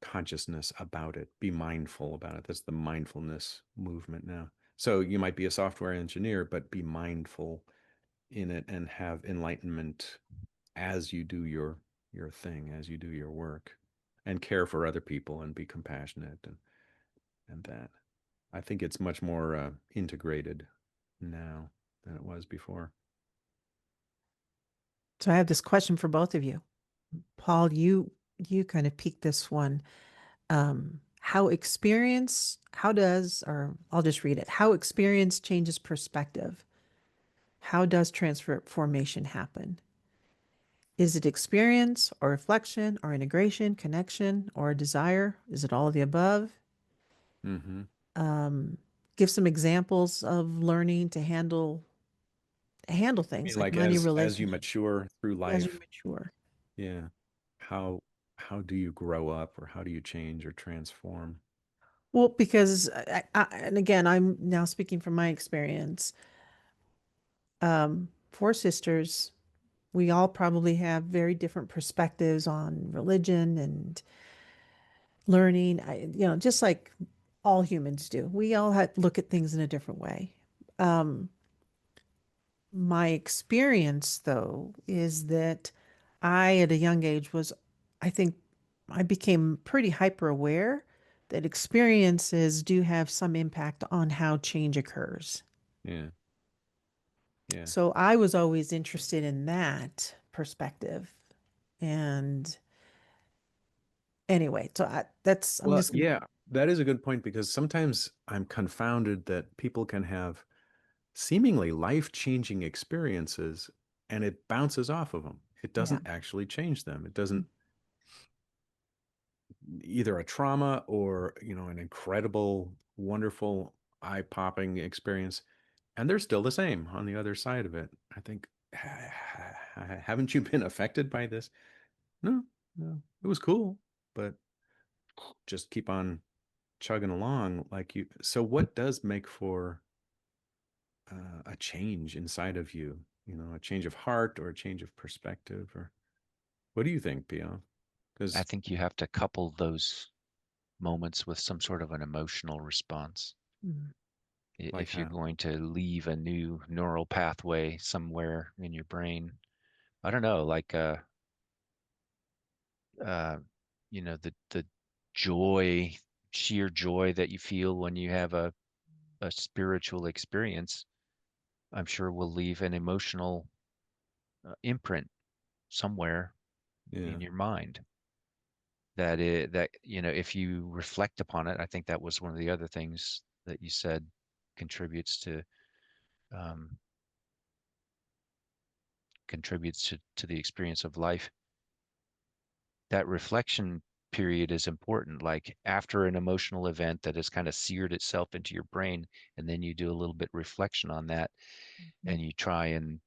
consciousness about it, be mindful about it. That's the mindfulness movement now. So you might be a software engineer, but be mindful in it and have enlightenment as you do your thing, as you do your work, and care for other people and be compassionate and that. I think it's much more integrated now than it was before. So I have this question for both of you. Paul, you kind of piqued this one. How does, or I'll just read it. How experience changes perspective. How does transformation happen? Is it experience or reflection or integration, connection or desire? Is it all of the above? Mm-hmm. Um, Give some examples of learning to handle I mean, things like like money, as you relationships mature through as you life, mature. yeah, how how do you grow up or how do you change or transform? Well, because and again, I'm now speaking from my experience. Four sisters, we all probably have very different perspectives on religion and learning. Just like all humans do, we all look at things in a different way. Um, my experience, though, is that I, at a young age, I think, I became pretty hyper aware that experiences do have some impact on how change occurs. Yeah, yeah. So I was always interested in that perspective. And anyway, I'm Well, just gonna, yeah, that is a good point because sometimes I'm confounded that people can have seemingly life-changing experiences and it bounces off of them. It yeah. doesn't actually change them. It doesn't either a trauma or, an incredible, wonderful, eye-popping experience, and they're still the same on the other side of it. I think, haven't you been affected by this? No, no. It was cool, but just keep on chugging along like you. So what does make for a change inside of you? A change of heart or a change of perspective, or what do you think, Pio? I Because think you have to couple those moments with some sort of an emotional response. Mm. Like If you're how? going to leave a new neural pathway somewhere in your brain. I don't know, like uh, the joy, sheer joy that you feel when you have a spiritual experience, I'm sure will leave an emotional imprint somewhere Yeah, in your mind. That if you reflect upon it, I think that was one of the other things that you said contributes to um, contributes to the experience of life. That reflection period is important. Like after an emotional event that has kind of seared itself into your brain, and then you do a little bit reflection on that, Mhm. and you try and,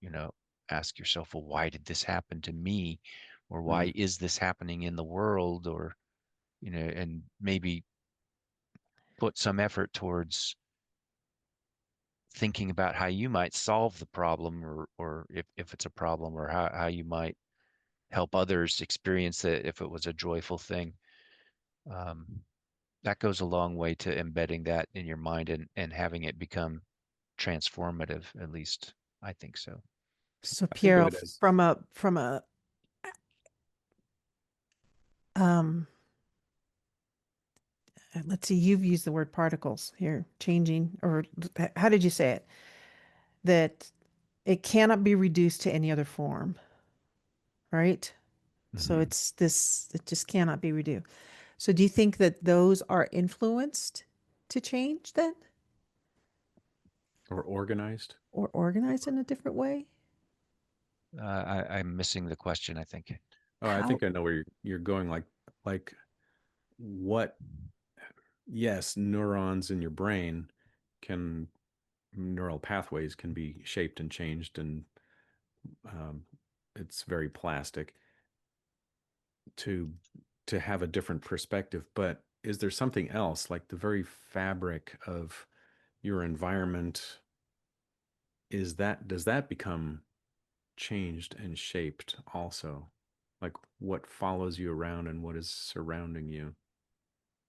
you know, ask yourself, well, why did this happen to me? Or mm, why is this happening in the world? Or, and maybe put some effort towards thinking about how you might solve the problem, or if it's a problem, or how you might help others experience it if it was a joyful thing. Um, that goes a long way to embedding that in your mind and having it become transformative, at least I think so. So I think of Piero, it as from a um, let's see, you've used the word particles here, changing, or how did you say it? That it cannot be reduced to any other form, right? So mhm, it just cannot be reduced. So do you think that those are influenced to change then or organized. or organized in a different way? I'm missing the question, I think. Oh, I How? think I know where you're going. Like what? Yes, neurons in your brain can neural pathways can be shaped and changed, and um, it's very plastic to to have a different perspective. But is there something else, like the very fabric of your environment? Is that does that become changed and shaped also? Like what follows you around and what is surrounding you?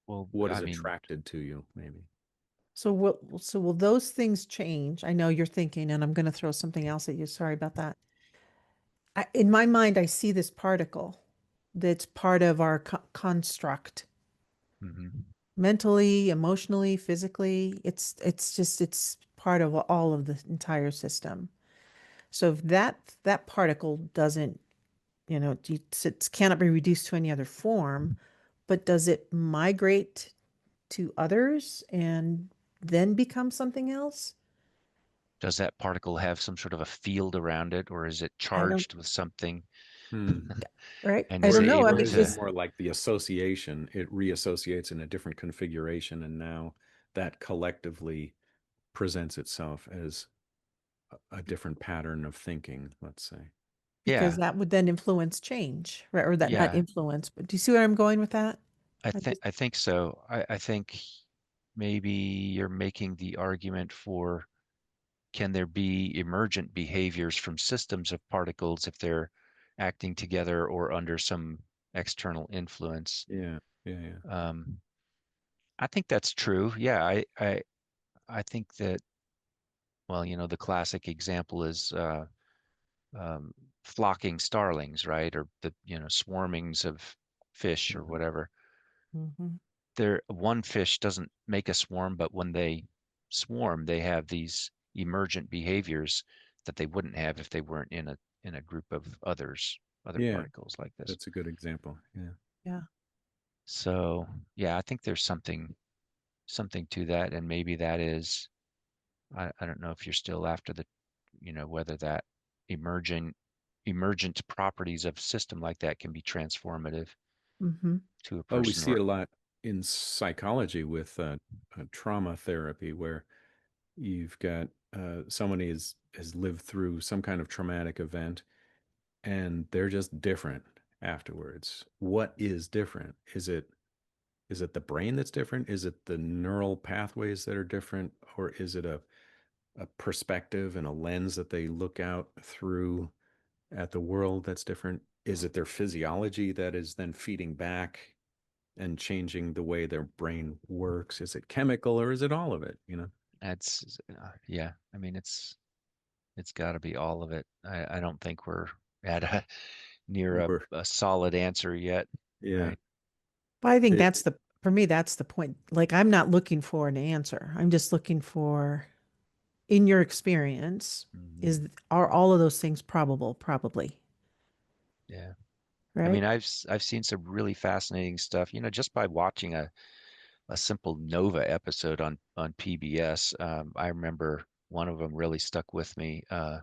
Well, What is I mean, attracted to you, maybe? So will those things change? I know you're thinking, and I'm going to throw something else at you. Sorry about that. In my mind, I see this particle that's part of our construct, mhm. mentally, emotionally, physically. It's part of all of the entire system. So if that particle doesn't, it cannot be reduced to any other form, but does it migrate to others and then become something else? Does that particle have some sort of a field around it, or is it I don't, charged with something Hmm. right? and I is Or don't it know. I able or mean, is it to? is more like the association? It reassociates in a different configuration, and now that collectively presents itself as a different pattern of thinking, let's say. because Yeah, that would then influence change, right? Or that not yeah. influence, but do you see where I'm going with that? I just, I think so. I think maybe you're making the argument for, can there be emergent behaviors from systems of particles if they're acting together or under some external influence? Yeah, yeah, yeah. Um, I think that's true. Yeah, I think that, well, the classic example is um, flocking starlings, right? Or the, swarmings of fish or Mhm. whatever. mhm. One fish doesn't make a swarm, but when they swarm, they have these emergent behaviors that they wouldn't have if they weren't in a group of other Yeah, particles like this. that's a good example. Yeah. Yeah. So yeah, I think there's something to that, and maybe that is, I don't know if you're still after the, whether that emergent emergent properties of a system like that can be transformative hmm to a Oh, we person see or it a lot in psychology with trauma therapy, where you've got someone has lived through some kind of traumatic event, and they're just different afterwards. What is different? Is it the brain that's different? Is it the neural pathways that are different, or is it a perspective and a lens that they look out through at the world that's different? Is it their physiology that is then feeding back and changing the way their brain works? Is it chemical or is it all of it? That's yeah. I mean, it's got to be all of it. I don't think we're at a near We're a solid answer yet, yeah. right? But I think It, that's for me, that's the point. Like, I'm not looking for an answer. I'm just looking for, in your experience, Mhm. is are all of those things probable? Probably, Yeah. I right? mean, I've seen some really fascinating stuff, just by watching a simple Nova episode on PBS. I remember one of them really stuck with me. I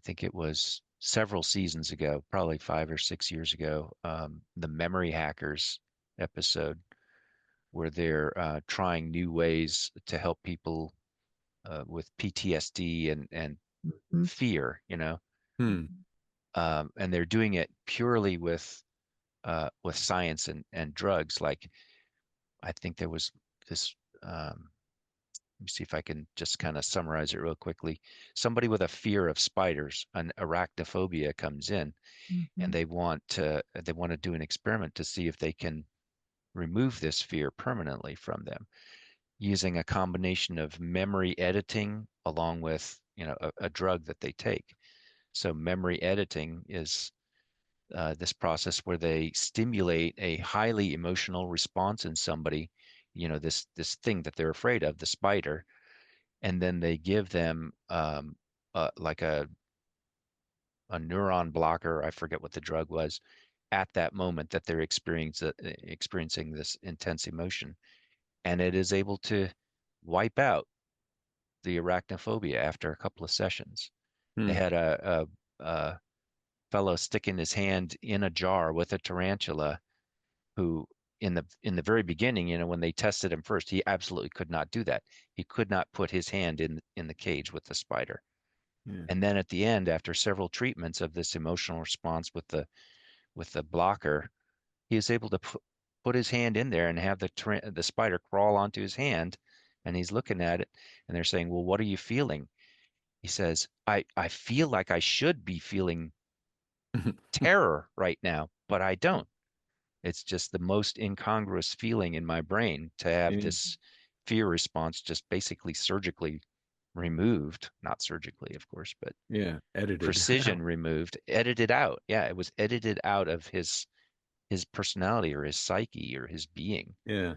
think it was several seasons ago, probably 5 or 6 years ago. The Memory Hackers episode, where they're trying new ways to help people with PTSD and Mhm. fear, hmm. and they're doing it purely with science and drugs. Like I think there was this. Let me see if I can just kind of summarize it real quickly. Somebody with a fear of spiders, an arachnophobia, comes in, and Mhm. they want to do an experiment to see if they can remove this fear permanently from them using a combination of memory editing along with a drug that they take. So memory editing is this process where they stimulate a highly emotional response in somebody, this thing that they're afraid of, the spider, and then they give them like a neuron blocker. I forget what the drug was at that moment that they're experiencing this intense emotion, and it is able to wipe out the arachnophobia after a couple of sessions. They Hmm. had a fellow sticking his hand in a jar with a tarantula who in the very beginning, when they tested him first, he absolutely could not do that. He could not put his hand in the cage with the spider. Yeah. And then at the end, after several treatments of this emotional response with the blocker, he was able to put his hand in there and have the spider crawl onto his hand, and he's looking at it, and they're saying, "Well, what are you feeling?" He says, I feel like I should be feeling terror right now, but I don't. It's just the most incongruous feeling in my brain to have Yeah. this fear response just basically surgically removed, not surgically, of course, but Yeah. Edited precision out. removed, edited out. Yeah, it was edited out of his personality or his psyche or his being. Yeah.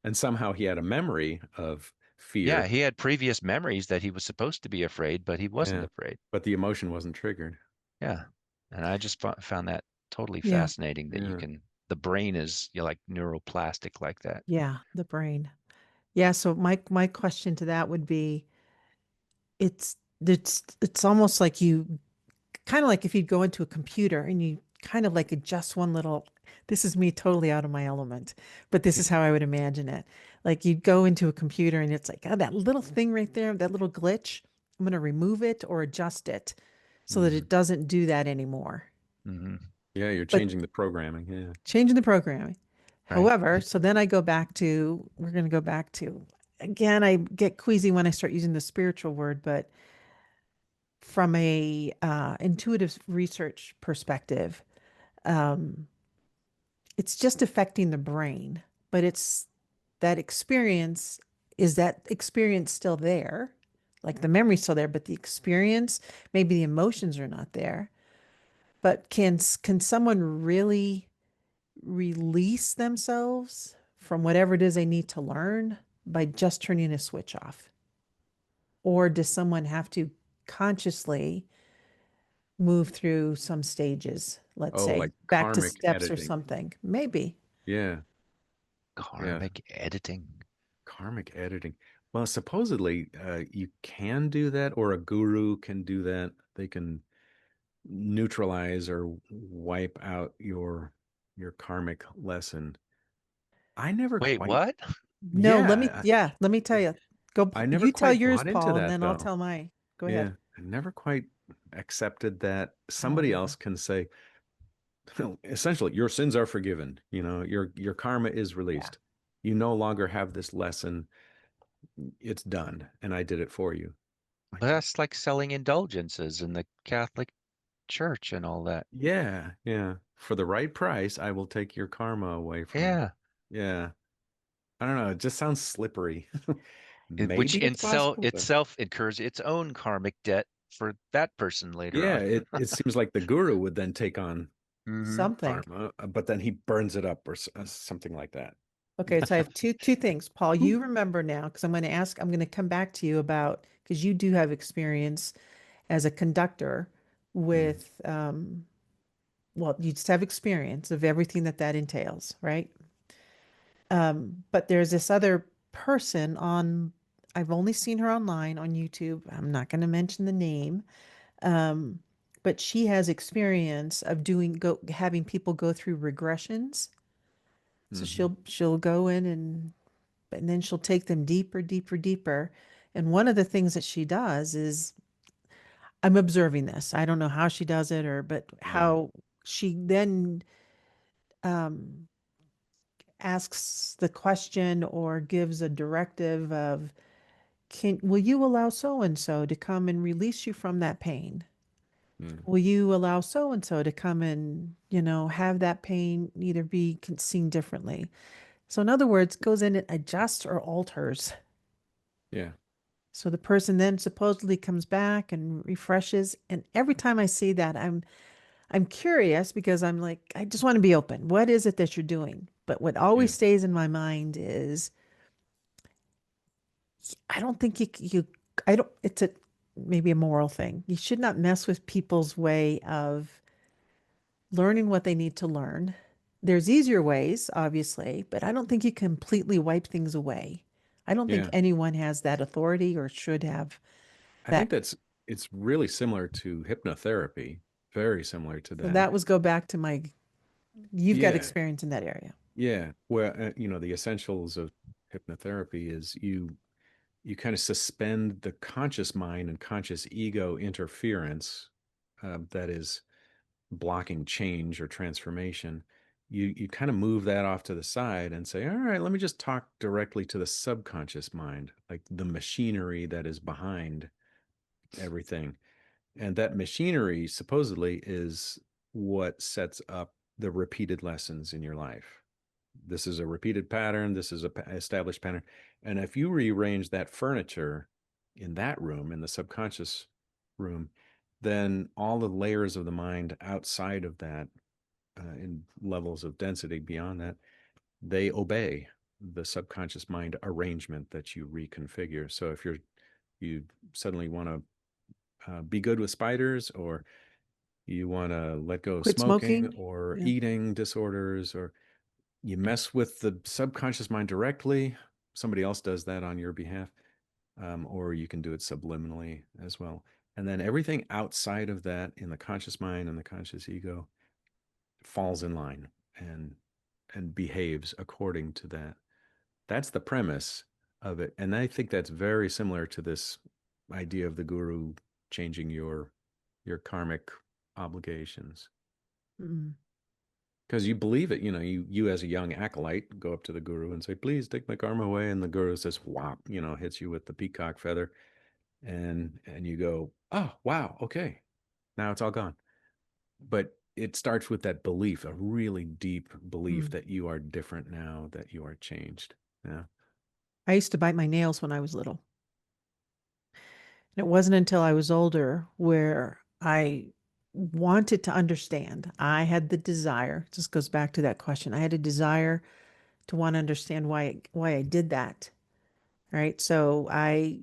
And somehow he had a memory of Yeah, fear. he had previous memories that he was supposed to be afraid, but he wasn't Yeah. afraid. But the emotion wasn't triggered. Yeah. And I just found that totally Yeah, fascinating that Yeah. the brain is like neuroplastic like that. yeah, the brain. Yeah, so my question to that would be, it's almost like you kind of like if you'd go into a computer and you kind of like adjust one little, this is me totally out of my element, but this is how I would imagine it. Like you'd go into a computer and it's like, oh, that little thing right there, that little glitch, I'm going to remove it or adjust it so that Hmm. it doesn't do that anymore. Hmm. Yeah. You're But changing the programming. Yeah. changing the programming. Right. However, so then I go back to, we're going to go back to, again, I get queasy when I start using the spiritual word, but from a intuitive research perspective, um, it's just affecting the brain, but it's that experience, is that experience still there? Like the memory's still there, but the experience, maybe the emotions are not there. But can someone really release themselves from whatever it is they need to learn by just turning a switch off? Or does someone have to consciously move through some stages, let's Oh, say like back to karmic steps or editing. something? Maybe. Yeah. Yeah. Karmic editing. Karmic editing. Well, supposedly you can do that, or a guru can do that. They can neutralize or wipe out your karmic lesson. I never Wait, quite, what? No, yeah, let me tell you. Go, I never you tell quite yours, bought into Paul, and that then I'll though. tell my. Go ahead. Yeah, I never quite accepted that I don't somebody else either. can say, essentially, your sins are forgiven. Your karma is Yeah. released. You no longer have this lesson. It's done, and I did it for you. Like, But that's like selling indulgences in the Catholic Church and all that. yeah, yeah. For the right price, I will take your karma away from. Yeah. Yeah. I don't know. It just sounds slippery. Which Maybe in it's self possible, but itself incurs its own karmic debt for that person later yeah, on. it seems like the guru would then take on Hmm. Something. karma, but then he burns it up or something like that. Okay, so I have two things. Paul, Ooh. you remember now, because I'm going to come back to you about, because you do have experience as a conductor Mm, with, well, you just have experience of everything that that entails, right? But there's this other person on, I've only seen her online on YouTube. I'm not going to mention the name. Um, but she has experience of having people go through regressions. So mhm. she'll go in and then she'll take them deeper, deeper, deeper. And one of the things that she does is I'm observing this. I don't know how she does it but Yeah, how she then um, asks the question or gives a directive of will you allow so and so to come and release you from that pain? mm, Will you allow so and so to come and, have that pain either be seen differently? So, in other words, goes in and adjusts or alters. yeah, So the person then supposedly comes back and refreshes. And every time I see that, I'm curious because I'm like, I just want to be open. What is it that you're doing? But what yeah. always stays in my mind is I don't think I don't, it's maybe a moral thing. You should not mess with people's way of learning what they need to learn. There's easier ways, obviously, but I don't think you completely wipe things away. I don't think Yeah. anyone has that authority or should have I think that. it's really similar to hypnotherapy, very similar to So that. that was go back to you've got Yeah, experience in that area. yeah. Well, the essentials of hypnotherapy is you kind of suspend the conscious mind and conscious ego interference that is blocking change or transformation. You kind of move that off to the side and say, all right, let me just talk directly to the subconscious mind, like the machinery that is behind everything. And that machinery supposedly is what sets up the repeated lessons in your life. This is a repeated pattern. This is a established pattern. And if you rearrange that furniture in that room, in the subconscious room, then all the layers of the mind outside of that, in levels of density beyond that, they obey the subconscious mind arrangement that you reconfigure. So if you suddenly want to be good with spiders, or you want to let go of Quit smoking smoking. or Yeah. eating disorders, or you mess with the subconscious mind directly, somebody else does that on your behalf, or you can do it subliminally as well. And then everything outside of that in the conscious mind and the conscious ego falls in line and behaves according to that. That's the premise of it. And I think that's very similar to this idea of the guru changing your karmic obligations. Mm. Because you believe it, you as a young acolyte go up to the guru and say, please take my karma away. And the guru says, whop, hits you with the peacock feather. And you go, oh wow, okay. Now it's all gone. But it starts with that belief, a really deep belief Mm. that you are different now, that you are changed. Yeah. I used to bite my nails when I was little. And it wasn't until I was older where I wanted to understand. I had the desire. It just goes back to that question. I had a desire to want to understand why I did that. Right. So I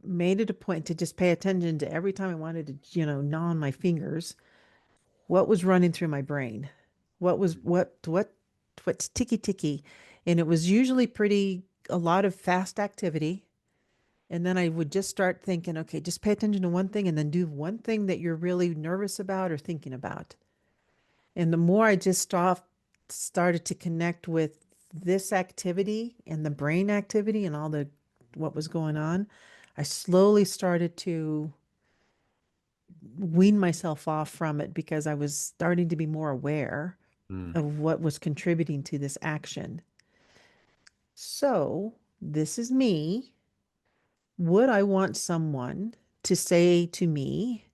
made it a point to just pay attention to every time I wanted to, gnaw on my fingers, what was running through my brain, what's ticky ticky, and it was usually pretty a lot of fast activity. And then I would just start thinking, okay, just pay attention to one thing and then do one thing that you're really nervous about or thinking about. And the more I just started to connect with this activity and the brain activity and all the what was going on, I slowly started to wean myself off from it because I was starting to be more aware Mm, of what was contributing to this action. So, this is me. Would I want someone to say to me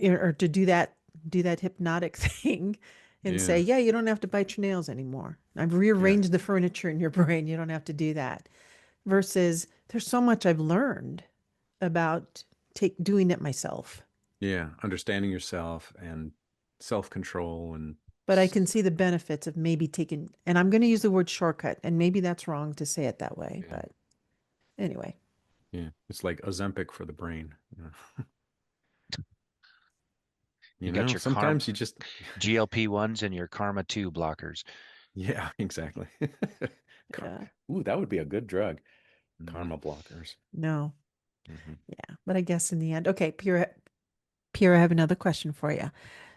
or to do that hypnotic thing and say, yeah. "Yeah, you don't have to bite your nails anymore. I've Yeah. rearranged the furniture in your brain. You don't have to do that." versus there's so much I've learned about doing it myself. Yeah, understanding yourself and self-control and But I can see the benefits of maybe taking, and I'm going to use the word shortcut, and maybe that's wrong to say it that way. yeah, But anyway, yeah. It's like Ozempic for the brain. You got your Sometimes you just GLP-1s and your Karma 2 blockers. yeah, exactly. yeah, Ooh, that would be a good drug. Mm. Karma blockers. no, Hmm. yeah. But I guess in the end, okay, Pierre, I have another question for you.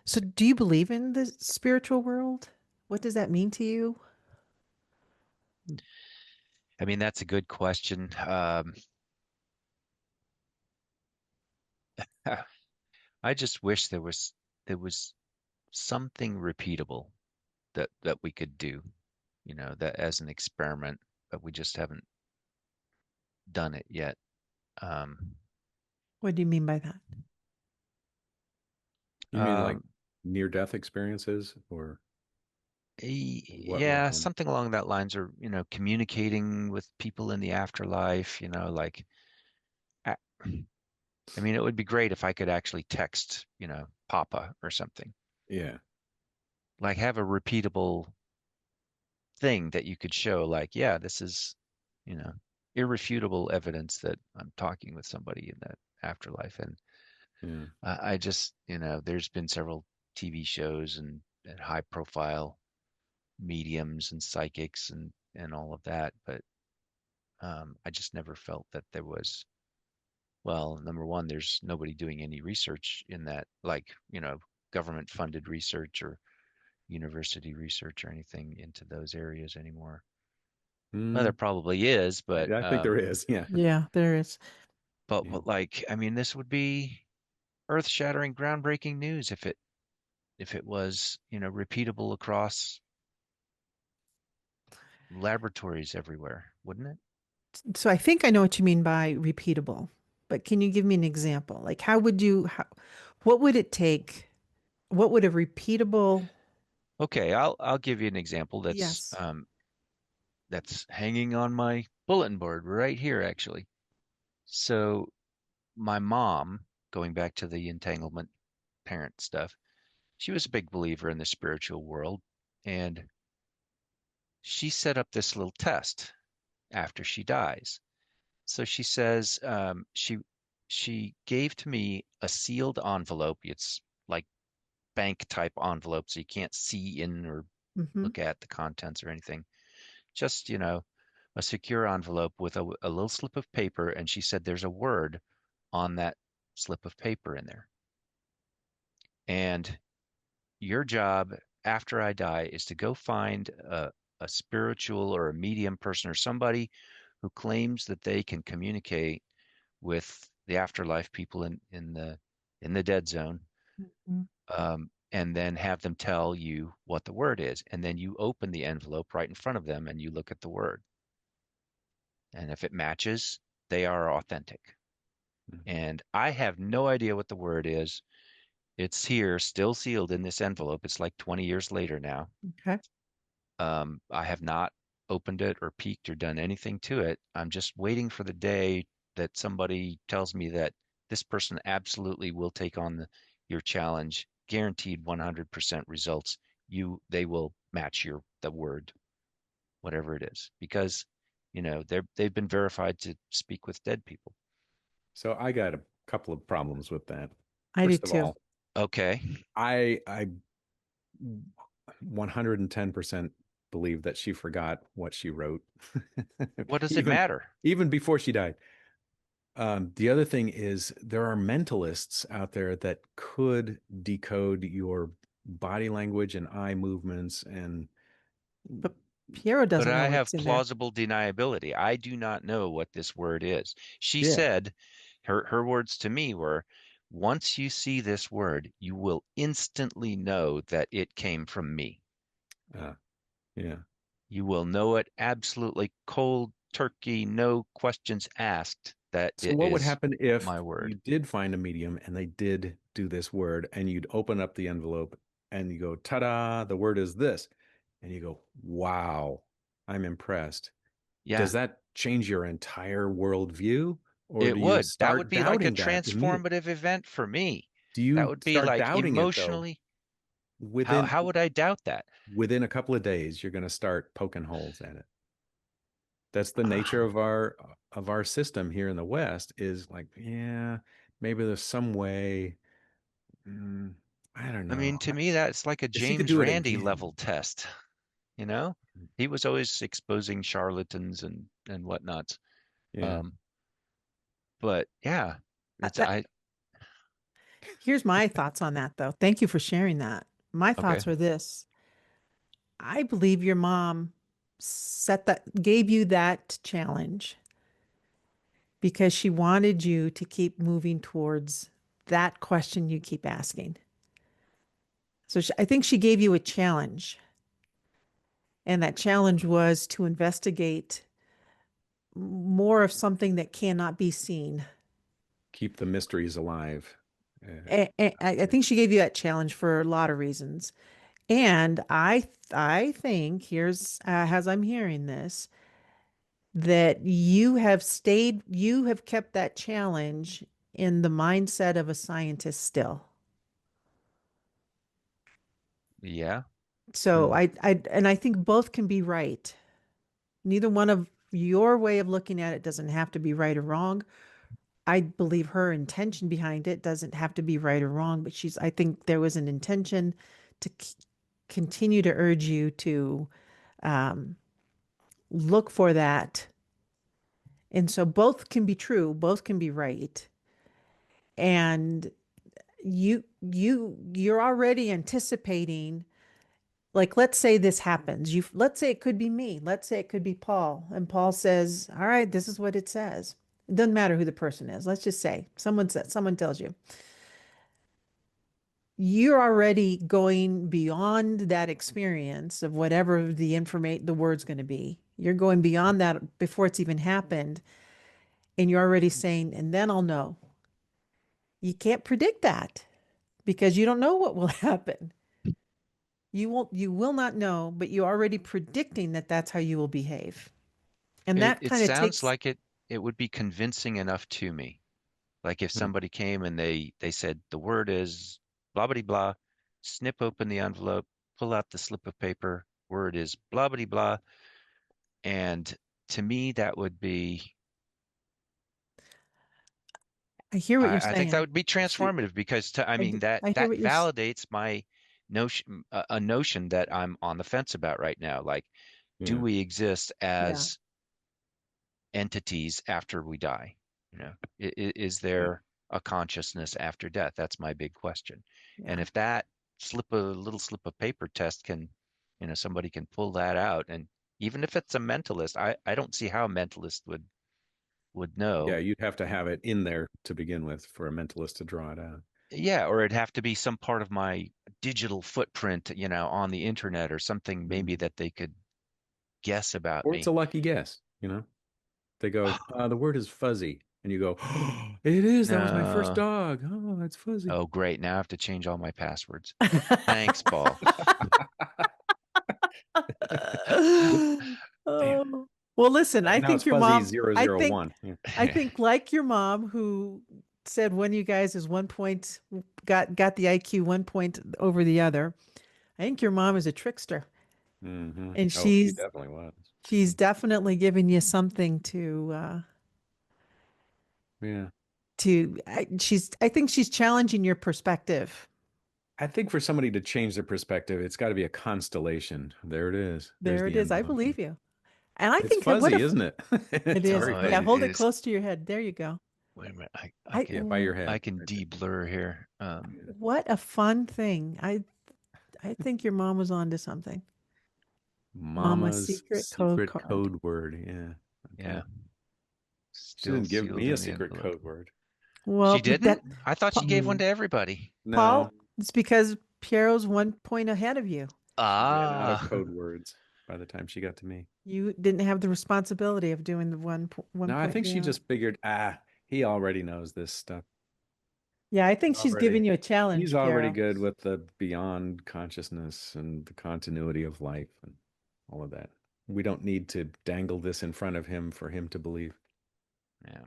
So, do you believe in the spiritual world? What does that mean to you? I mean, that's a good question. I just wish there was something repeatable that we could do, that as an experiment, but we just haven't done it yet. Um, What do you mean by that? You mean like um, near-death experiences or what yeah, realm? something along that lines, or communicating with people in the afterlife. Like, I I mean, it would be great if I could actually text, Papa or something. Yeah, Like, have a repeatable thing that you could show, like, yeah, this is, you know, irrefutable evidence that I'm talking with somebody in that afterlife. And yeah. I just, there's been several TV shows and high profile mediums and psychics and all of that, but I just never felt that there was, well, number one, there's nobody doing any research in that, like, government funded research or university research or anything into those areas anymore. Well, there Mm, probably is, but I think there is. Yeah, Yeah, there is. yeah. like, I mean, this would be earth-shattering, groundbreaking news if it was, repeatable across laboratories everywhere, wouldn't it? So I think I know what you mean by repeatable, but can you give me an example? Like, what would it take? What would a repeatable, Okay, I'll give you an example yes. that's hanging on my bulletin board right here, actually. So my mom, going back to the entanglement parent stuff, she was a big believer in the spiritual world, and she set up this little test after she dies. So she says she gave to me a sealed envelope. It's like bank type envelope, so you can't see in or Hmm. look at the contents or anything. Just, a secure envelope with a little slip of paper, and she said there's a word on that slip of paper in there. And your job after I die is to go find a spiritual or a medium person or somebody who claims that they can communicate with the afterlife people in the dead zone, and then have them tell you what the word is, and then you open the envelope right in front of them and you look at the word, and if it matches, they are authentic. Mhm. And I have no idea what the word is. It's here, still sealed in this envelope. It's like 20 years later now. Okay. I have not opened it or peeked or done anything to it. I'm just waiting for the day that somebody tells me that this person absolutely will take on your challenge, guaranteed 100% results. They will match the word, whatever it is, because they've been verified to speak with dead people. So I got a couple of problems with that. I do First of too. all, Okay, I 110% believe that she forgot what she wrote, what does it even matter? even before she died. The other thing is there are mentalists out there that could decode your body language and eye movements and But Piero But doesn't know I what's have in there. plausible deniability. I do not know what this word is. She yeah, said, her words to me were, once you see this word, you will instantly know that it came from me. uh, yeah. You will know it absolutely cold turkey, no questions asked, that So it what would is happen if my you word. did find a medium and they did do this word and you'd open up the envelope and you go, ta-da, the word is this. And you go, wow, I'm impressed. Does Yeah. that change your entire worldview, or It do you would. That would start be like a doubting that transformative event for me. do That you would be start like doubting it though? emotionally. How Within how would I doubt that? within a couple of days, you're going to start poking holes in it. That's the nature Ah, of our system here in the West. Is like, yeah, maybe there's some way. Mm, I don't I know. mean, to me, that's like a If you could James do it Randi level again, test, you know? He was always exposing charlatans and whatnot. yeah. Um, but yeah, it's That, I here's my thoughts on that, though. Thank you for sharing that. My okay. thoughts are this. I believe your mom gave you that challenge because she wanted you to keep moving towards that question you keep asking. So I think she gave you a challenge, and that challenge was to investigate more of something that cannot be seen. Keep the mysteries alive. I Okay. think she gave you that challenge for a lot of reasons. And I think as I'm hearing this, that you have kept that challenge in the mindset of a scientist still. Yeah. So Hmm. and I think both can be right. Neither one of your way of looking at it doesn't have to be right or wrong. I believe her intention behind it doesn't have to be right or wrong, but I think there was an intention to continue to urge you to um, look for that. And so both can be true, both can be right. And you're already anticipating, like, let's say this happens. Let's say it could be me. Let's say it could be Paul. And Paul says, "All right, this is what it says." It doesn't matter who the person is. Let's just say someone tells you. You're already going beyond that experience of whatever the word's going to be. You're going beyond that before it's even happened, and you're already saying, "And then I'll know." You can't predict that because you don't know what will happen. You will not know, but you're already predicting that that's how you will behave. And It that it kind of sounds takes like it would be convincing enough to me. Like if Hmm. somebody came and they said the word is blah blah blah, snip open the envelope, pull out the slip of paper, word is blah blah blah, and to me that would be I hear what you're I think that saying. would be See, transformative because I mean I hear that what validates my notion a notion that I'm on the fence about right now. Like, do yeah, we exist Yeah, as entities after we die? You know, is yeah, there a consciousness after death? That's my big question. And yeah. if that little slip of paper test can, somebody can pull that out, and even if it's a mentalist, I don't see how a mentalist would yeah. know. You'd have to have it in there to begin with for a mentalist to draw it out. Yeah, or it'd have to be some part of my digital footprint, on the internet or something maybe Mhm. that they could guess about Or it's me. a lucky guess. They go, the word is fuzzy, and you go, oh, it is. That was my first No. dog. Oh, it's fuzzy. Oh, great. Now I have to change all my passwords. Thanks, Paul. Damn. Oh. Well, listen, Now it's fuzzy zero I zero think one. Yeah. I think like your mom who said one of you guys is 1 point got the IQ 1 point over the other. I think your mom is a trickster and Oh, she definitely was. she's definitely giving you something Yeah. I think she's challenging your perspective. I think for somebody to change their perspective, it's got to be a constellation. There it is. There's There the it is. I envelope. believe you. And I It's think what fuzzy, if isn't it? it It's is? very Oh, Yeah, it fuzzy. hold it is. close to your head. There you go. Wait a minute. I Yeah, by your I head. can Right there. de-blur here. Yeah. What a fun thing. I think your mom was onto something. Mama's Mama's secret code secret card. code word. Yeah. Yeah. Okay. She Still didn't give sealed me a in the secret envelope. code word. She Well, but didn't? that I thought she Pa- gave one Mm, to everybody. Paul, no, it's because Piero's 1 point ahead of you. she ran out of Ah. code words by the time she got to me. You didn't have the responsibility of doing the one No, I point think she beyond. just figured, he already knows this stuff. Yeah, I think she's Already. giving you a He's challenge, already Piero. good with the beyond consciousness and the continuity of life and all of that. We don't need to dangle this in front of him for him to believe. Yeah.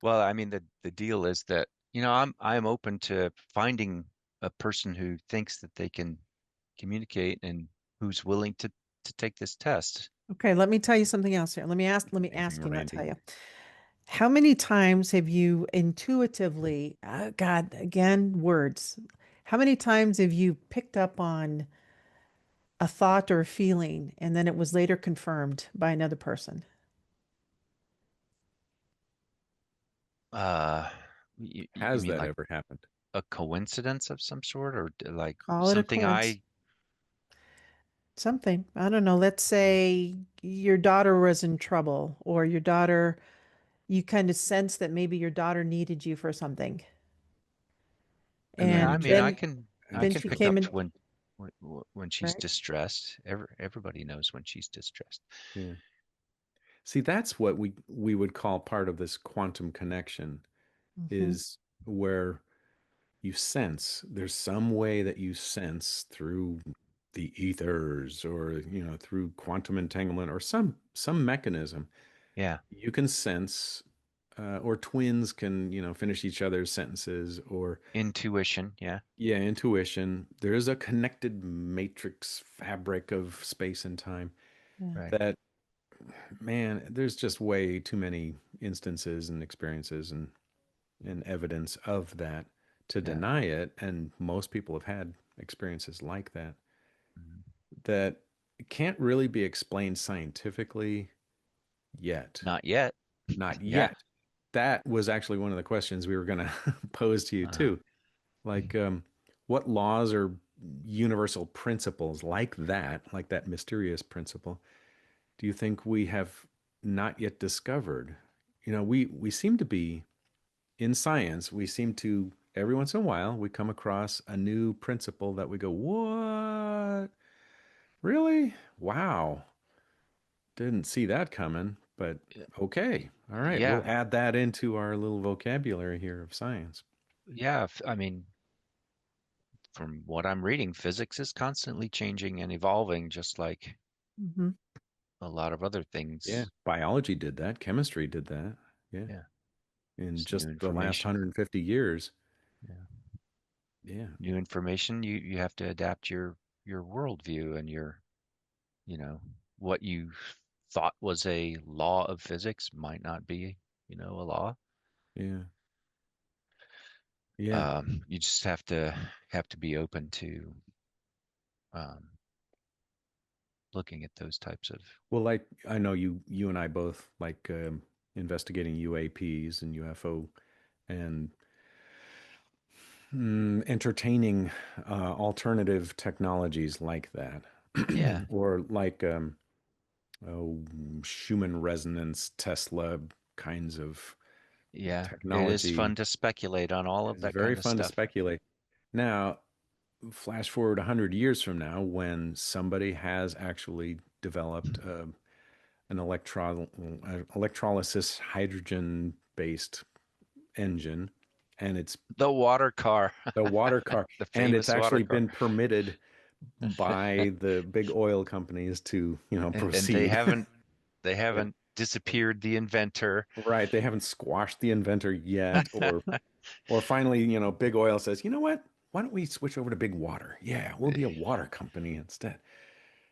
Well, I mean, the deal is that, I'm open to finding a person who thinks that they can communicate and who's willing to take this test. Okay, let me tell you something else here. Let me Amazing, ask you, not tell Randy. you. How many times have you intuitively, God, again, words. How many times have you picked up on a thought or a feeling and then it was later confirmed by another person? Uh, you Has mean that like ever happened? a coincidence of some sort, or like Call it a something coincidence. I, Something. I don't know. Let's say your daughter was in trouble, or your daughter, you kind of sense that maybe your daughter needed you for something. And then yeah, you I And mean, can't, I then can she pick came up in, when she's right? distressed. Everybody knows when she's distressed. yeah. See, that's what we would call part of this quantum connection Hmm. is where you sense there's some way that you sense through the ethers or through quantum entanglement or some mechanism Yeah, you can sense or twins can finish each other's sentences or intuition. Yeah, yeah intuition there is a connected matrix fabric of space and time Yeah. right. that man there's just way too many instances and experiences and evidence of that to Yeah, deny it. And most people have had experiences like that mhm. that can't really be explained scientifically yet. Not yet. Not Yeah. yet. That was actually one of the questions we were going to pose to you Uh, too. Like, what laws or universal principles like that mysterious principle, do you think we have not yet discovered? We seem to be in science, we seem to every once in a while we come across a new principle that we go, "What? Really? Wow. Didn't see that coming." But okay. All right, we'll yeah, add that into our little vocabulary here of science. yeah. I mean, from what I'm reading, physics is constantly changing and evolving, just like Hmm. a lot of other Yeah, things. biology did that, chemistry did that. Yeah, Yeah, in just new just the last information. 150 years. Yeah, Yeah. new information. You have to adapt your worldview and you know, what you thought was a law of physics might not be, a law. Yeah. Yeah. You just have to be open to um, looking at those types of. Well, like I know you and I both like investigating UAPs and UFO and entertaining alternative technologies like that, Yeah, or like oh, Schumann resonance, Tesla kinds of yeah. It is technology. fun to speculate on all of It's that very kind of fun to stuff. speculate. Now, flash forward 100 years from now, when somebody has actually developed an electrolysis hydrogen based engine, and it's The water car, the water car, the and it's famous water actually car. been permitted by the big oil companies to, And they proceed. Yeah. haven't disappeared the inventor. Right. They haven't squashed the inventor yet, or finally, big oil says, you know what? Why don't we switch over to big water? Yeah, we'll be a water company instead,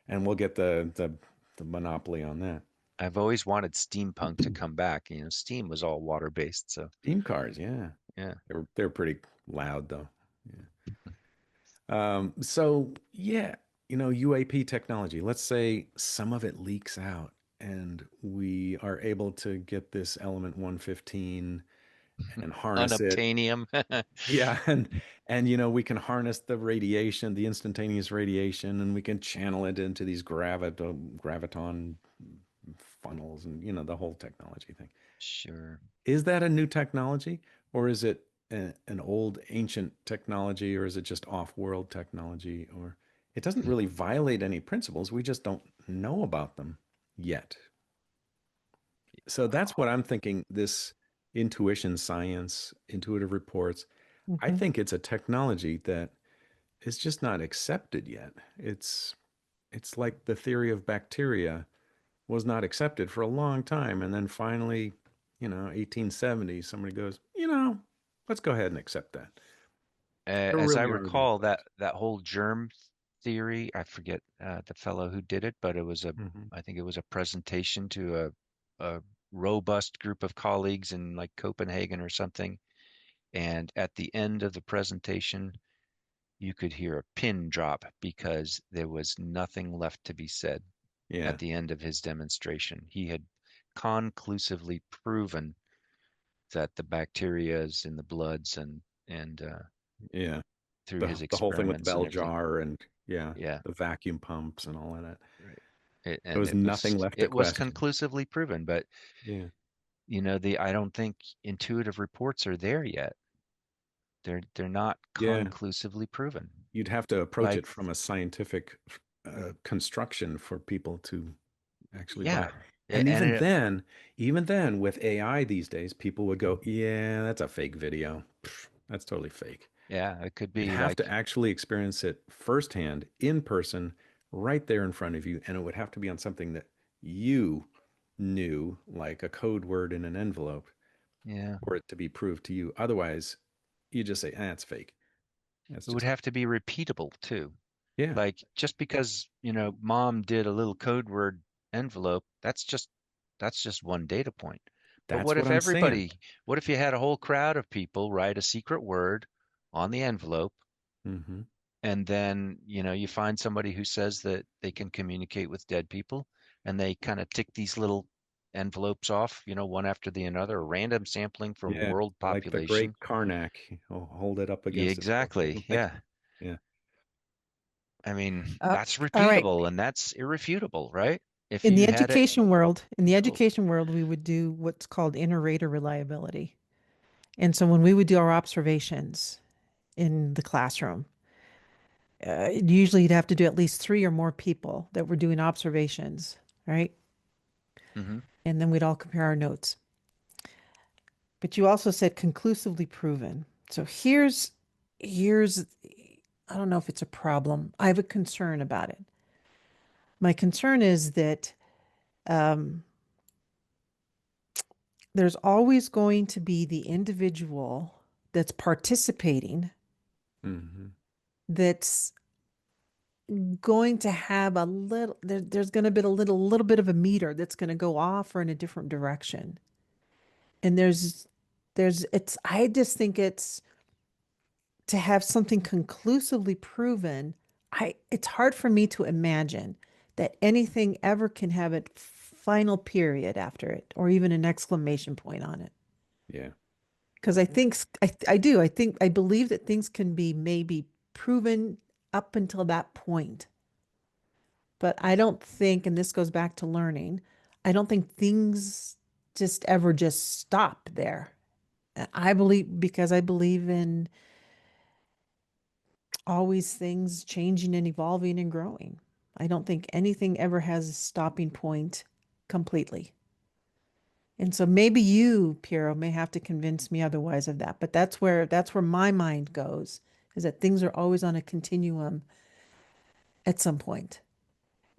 and we'll get the monopoly on that. I've always wanted steampunk to come back. Steam was all water based, so Steam cars, yeah, yeah. they're pretty loud though. Yeah. So yeah, UAP technology. Let's say some of it leaks out, and we are able to get this element 115 and harness it. Unobtainium. Yeah, and we can harness the radiation, the instantaneous radiation, and we can channel it into these graviton funnels, and the whole technology thing. Sure. Is that a new technology, or is it an old ancient technology, or is it just off-world technology, or it doesn't really violate any principles? We just don't know about them yet. So that's what I'm thinking. This intuition science, intuitive reports, I Hmm. think it's a technology that is just not accepted yet. It's like the theory of bacteria. was not accepted for a long time. And then finally, 1870, somebody goes, let's go ahead and accept that. There As I really are these recall, things. that whole germ theory, I forget the fellow who did it, but Hmm. I think it was a presentation to a robust group of colleagues in like Copenhagen or something. And at the end of the presentation, you could hear a pin drop because there was nothing left to be said Yeah. at the end of his demonstration. He had conclusively proven that the bacteria is in the bloods and Yeah. through The his the whole thing with the experiments and bell everything. jar and yeah, Yeah, the vacuum pumps and all of that. right. There And was nothing left to it was question. conclusively proven, but Yeah. the I don't think intuitive reports are there yet. They're not Yeah. conclusively proven. You'd have to approach Like, it from a scientific construction for people to actually buy yeah, it. And and even then, with AI these days, people would go, "Yeah, that's a fake video. Pfft, that's totally fake." yeah, it could You'd be have to like, actually experience it firsthand, in person, right there in front of you, and it would have to be on something that you knew, like a code word in an envelope, yeah, for it to be proved to you. Otherwise, you just say, "Ah, it's fake." That's it would just have to be repeatable too. yeah, Like just because, mom did a little code word envelope, that's just one data point. But that's what I'm saying. what if you had a whole crowd of people write a secret word on the envelope Hmm. and then, you find somebody who says that they can communicate with dead people and they kind of tick these little envelopes off, one after the another, random sampling from Yeah, world like the great population. Karnak. He'll hold it up Yeah, against his exactly. forehead. Like, Yeah. yeah, I mean, Uh, that's all right. repeatable and that's irrefutable, right? If you had it, In the cool. education world, we would do what's called inter-rater reliability. And so when we would do our observations in the classroom, usually you'd have to do at least three or more people that were doing observations, right? Hmm. And then we'd all compare our notes. But you also said conclusively proven. So here's I don't know if it's a problem. I have a concern about it. My concern is that um, there's always going to be the individual that's participating hmm, that's going to have there's going to be a little bit of a meter that's going to go off or in a different direction. And it's I just think it's to have something conclusively proven. It's hard for me to imagine that anything ever can have a final period after it or even an exclamation point on it. yeah, Because I believe that things can be maybe proven up until that point. But I don't think, and this goes back to learning, I don't think things just ever just stop there. I believe because I believe in always things changing and evolving and growing. I don't think anything ever has a stopping point completely. And so maybe you, Piero, may have to convince me otherwise of that. But that's where my mind goes, is that things are always on a continuum at some point.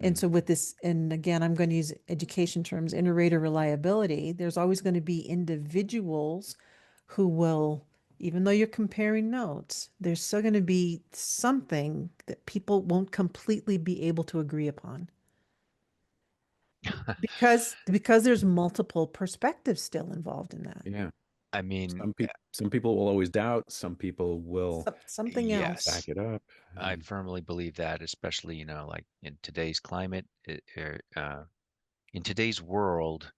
And mm, so with this, and again, I'm going to use education terms, inter-rater reliability, there's always going to be individuals who will, even though you're comparing notes, there's still going to be something that people won't completely be able to agree upon because there's multiple perspectives still involved in that. yeah. I mean, Some people will always doubt. Some people will Something else. yes, back it up. I firmly believe that, especially, like in today's climate, in today's world,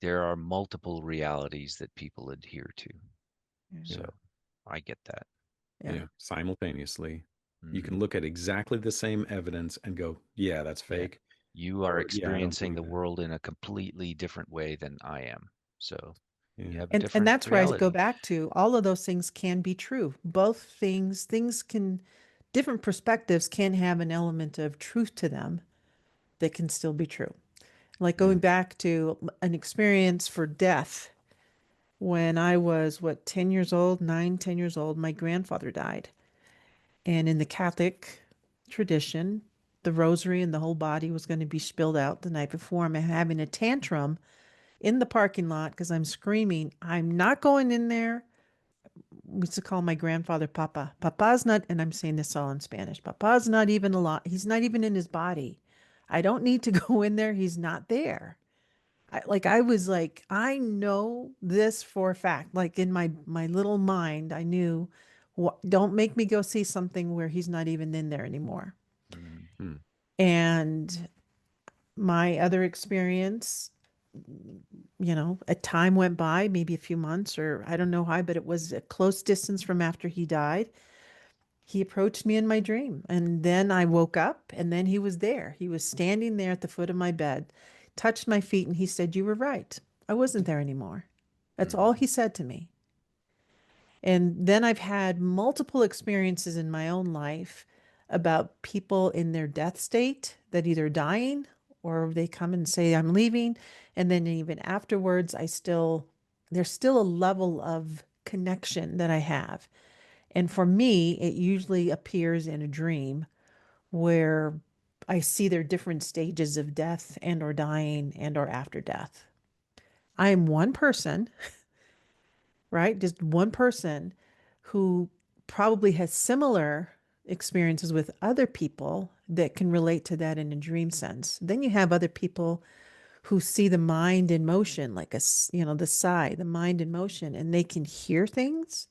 there are multiple realities that people adhere to. Yeah. Yeah, So I get that. Yeah. yeah. Simultaneously, you Hmm. can look at exactly the same evidence and go, "Yeah, that's Yeah. fake," You are or "Yeah, I don't experiencing believe the that." world in a completely different way than I am. So you Yeah, have a And different that's where I go reality. back to all of those things can be true. Both things can, different perspectives can have an element of truth to them that can still be true. Like yeah. going back to an experience for death when I was, what, 10 years old, 9, 10 years old, my grandfather died. And in the Catholic tradition, the rosary and the whole body was going to be spilled out the night before. I'm having a tantrum in the parking lot because I'm screaming, I'm not going in there. We used to call my grandfather Papa. Papa's not, and I'm saying this all in Spanish. Papa's not even alive. He's not even in his body. I don't need to go in there. He's not there. I was like, I know this for a fact. Like in my little mind, I knew, don't make me go see something where he's not even in there anymore. Mm. Hmm. And my other experience, a time went by, maybe a few months or I don't know how, but it was a close distance from after he died. He approached me in my dream. And then I woke up and then he was there. He was standing there at the foot of my bed, touched my feet, and he said, "You were right. I wasn't there anymore." That's all Hmm. he said to me. And then I've had multiple experiences in my own life about people in their death state that either dying or they come and say, "I'm leaving." And then even afterwards, there's still a level of connection that I have. And for me, it usually appears in a dream where I see their different stages of death and or dying and or after death. I am one person, right? Just one person who probably has similar experiences with other people that can relate to that in a dream sense. Then you have other people who see the mind in motion, like the sigh, the mind in motion, and they can hear things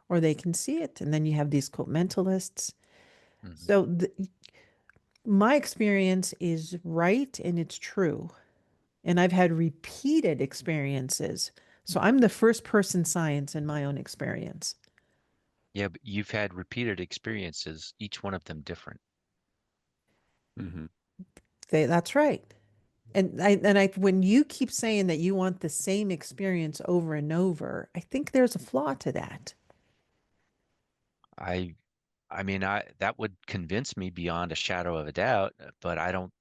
or they can see it. And then you have these quote mentalists. Mhm. So my experience is right and it's true. And I've had repeated experiences. So I'm the first person science in my own experience. Yeah, but you've had repeated experiences, each one of them different. Hmm. That's right. When you keep saying that you want the same experience over and over, I think there's a flaw to that. I I mean, I that would convince me beyond a shadow of a doubt, but I don't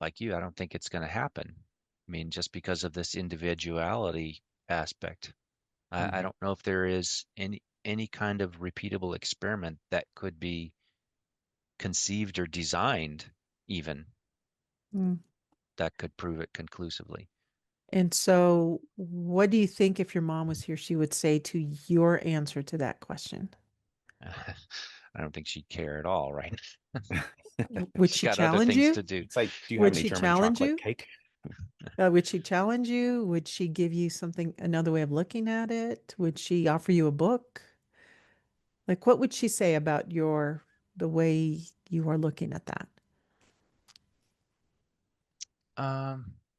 like you, I don't think it's going to happen. I mean, just because of this individuality aspect. I Hmm. don't know if there is any kind of repeatable experiment that could be conceived or designed even Mm. that could prove it conclusively. And so, what do you think if your mom was here, she would say to your answer to that question? I don't think she'd care at all, right? Would She's she got other challenge things you? to do. It's like, do you have Would any she German challenge chocolate you? cake? Would she challenge you? Would she give you something, another way of looking at it? Would she offer you a book? Like, what would she say about the way you are looking at that?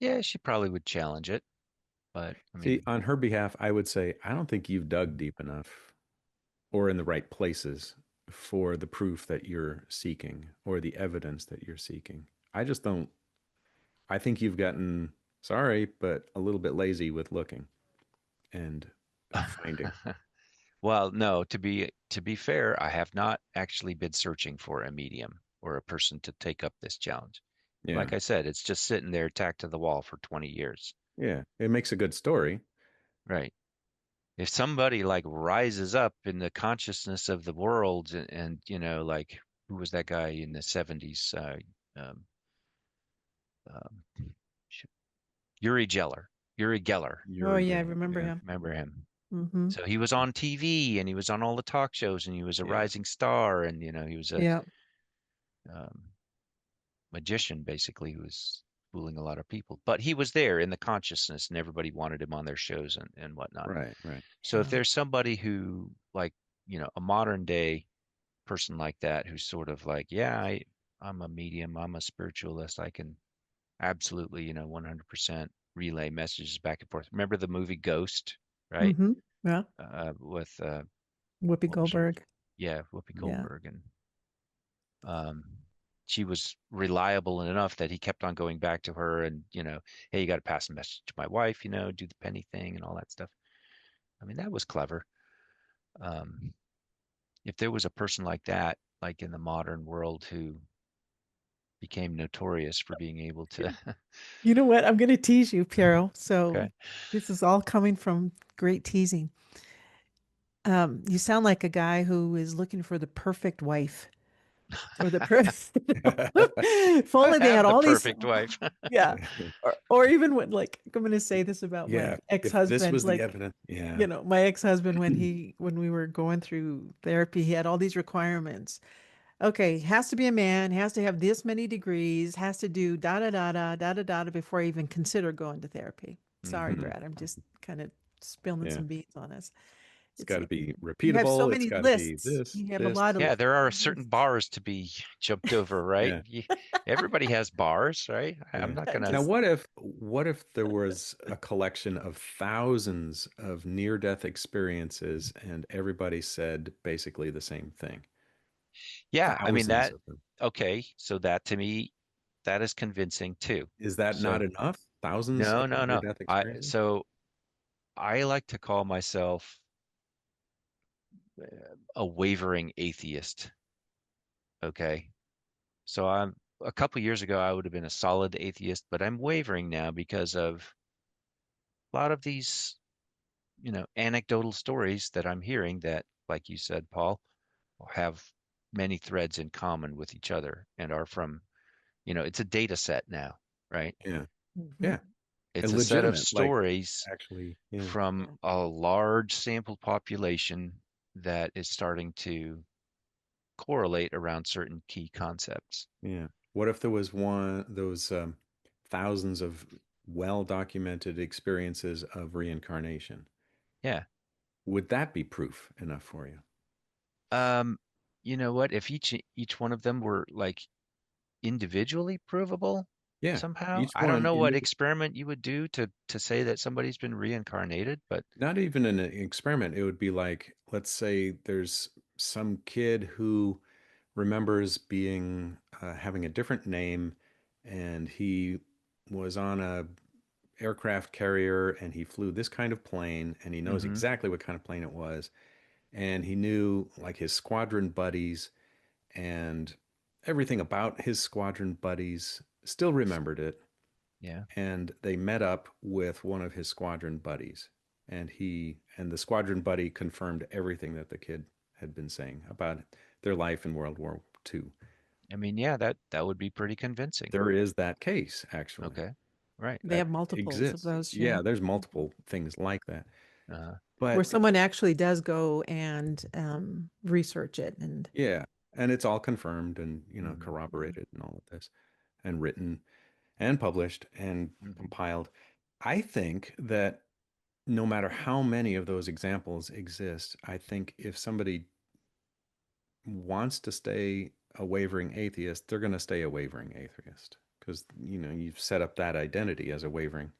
Yeah, she probably would challenge it, but I See, mean, on her behalf, I would say, I don't think you've dug deep enough or in the right places for the proof that you're seeking or the evidence that you're seeking. I just don't, I think you've gotten, sorry, but a little bit lazy with looking and finding. well, no, to be fair, I have not actually been searching for a medium or a person to take up this challenge. Yeah. Like I said, it's just sitting there tacked to the wall for 20 years. Yeah. It makes a good story. Right. If somebody like rises up in the consciousness of the world and like who was that guy in the 70s? Um, um, sh- Uri Geller. Uri Geller. Oh, Yuri yeah, I Geller. remember Yeah. him. Remember him? Mm-hmm. So he was on TV and he was on all the talk shows and he was a Yeah. rising star and he was a Yeah. um, magician basically who was fooling a lot of people. But he was there in the consciousness and everybody wanted him on their shows and whatnot. Right. Right. So if Yeah. there's somebody who like, a modern day person like that who's sort of like, yeah, I'm a medium, I'm a spiritualist, I can absolutely, 100% relay messages back and forth. Remember the movie Ghost, right? Mm-hmm. Yeah. With Whoopi what was her? Goldberg. Yeah, Whoopi Yeah. Goldberg, and um, she was reliable enough that he kept on going back to her, and hey, you got to pass a message to my wife, do the penny thing and all that stuff. I mean, that was clever. Um, if there was a person like that, like in the modern world, who became notorious for being able to, You know what? I'm going to tease you, Piero. So okay, this is all coming from great teasing. You sound like a guy who is looking for the perfect wife. or the person. If I only they had have the all these, perfect wife. yeah. Or even when, like, I'm going to say this about Yeah, my if this ex-husband, was the like, evidence, yeah. you know, my ex-husband, when we were going through therapy, he had all these requirements. Okay, has to be a man, has to have this many degrees, has to do da da da da da da da before I even consider going to therapy. Sorry, Hmm. Mhm. Brad, I'm just kind of spilling Yeah, some beans on us. it's It's got to like be you have so repeatable. It's many got to be lists. this, You have a this. lot Yeah, of there are certain lists. bars to be jumped over, right? Yeah, Everybody has bars, right? I'm yeah. not I gonna. Now, just what if there was a collection of thousands of near-death experiences and everybody said basically the same thing? Yeah, I mean Thousands that. of them. Okay, so that to me, that is convincing too. Is that not So enough? Thousands no, of no, no. near-death I experiences? so I like to call myself a wavering atheist. Okay, so I'm a couple years ago I would have been a solid atheist, but I'm wavering now because of a lot of these, anecdotal stories that I'm hearing that, like you said, Paul, have many threads in common with each other and are from, it's a data set now, right? Yeah, Mhm. yeah. It's a set of Legitimate, like stories actually, yeah, from Yeah. a large sample population that is starting to correlate around certain key concepts. yeah. What if there was one those thousands of well-documented experiences of reincarnation? Yeah. Would that be proof enough for you? Um, you know what? If each one of them were like individually provable Yeah, somehow, each I don't one know in what the experiment you would do to say that somebody's been reincarnated, but not even an experiment. It would be like, let's say there's some kid who remembers being having a different name, and he was on a aircraft carrier and he flew this kind of plane and he knows hmm exactly what kind of plane it was and he knew like his squadron buddies and everything about his squadron buddies, still remembered it, yeah. and they met up with one of his squadron buddies, and the squadron buddy confirmed everything that the kid had been saying about their life in World War II. I mean, yeah, that would be pretty convincing. There is that case actually Okay. Right. They that have multiples of exists. those, yeah. Yeah, there's multiple things like that. Uh, Where But someone actually does go and research it and yeah, and it's all confirmed and mhm, yeah. corroborated and all of this and written and published and mhm. compiled. I think that no matter how many of those examples exist, I think if somebody wants to stay a wavering atheist, they're going to stay a wavering atheist because you've set up that identity as a wavering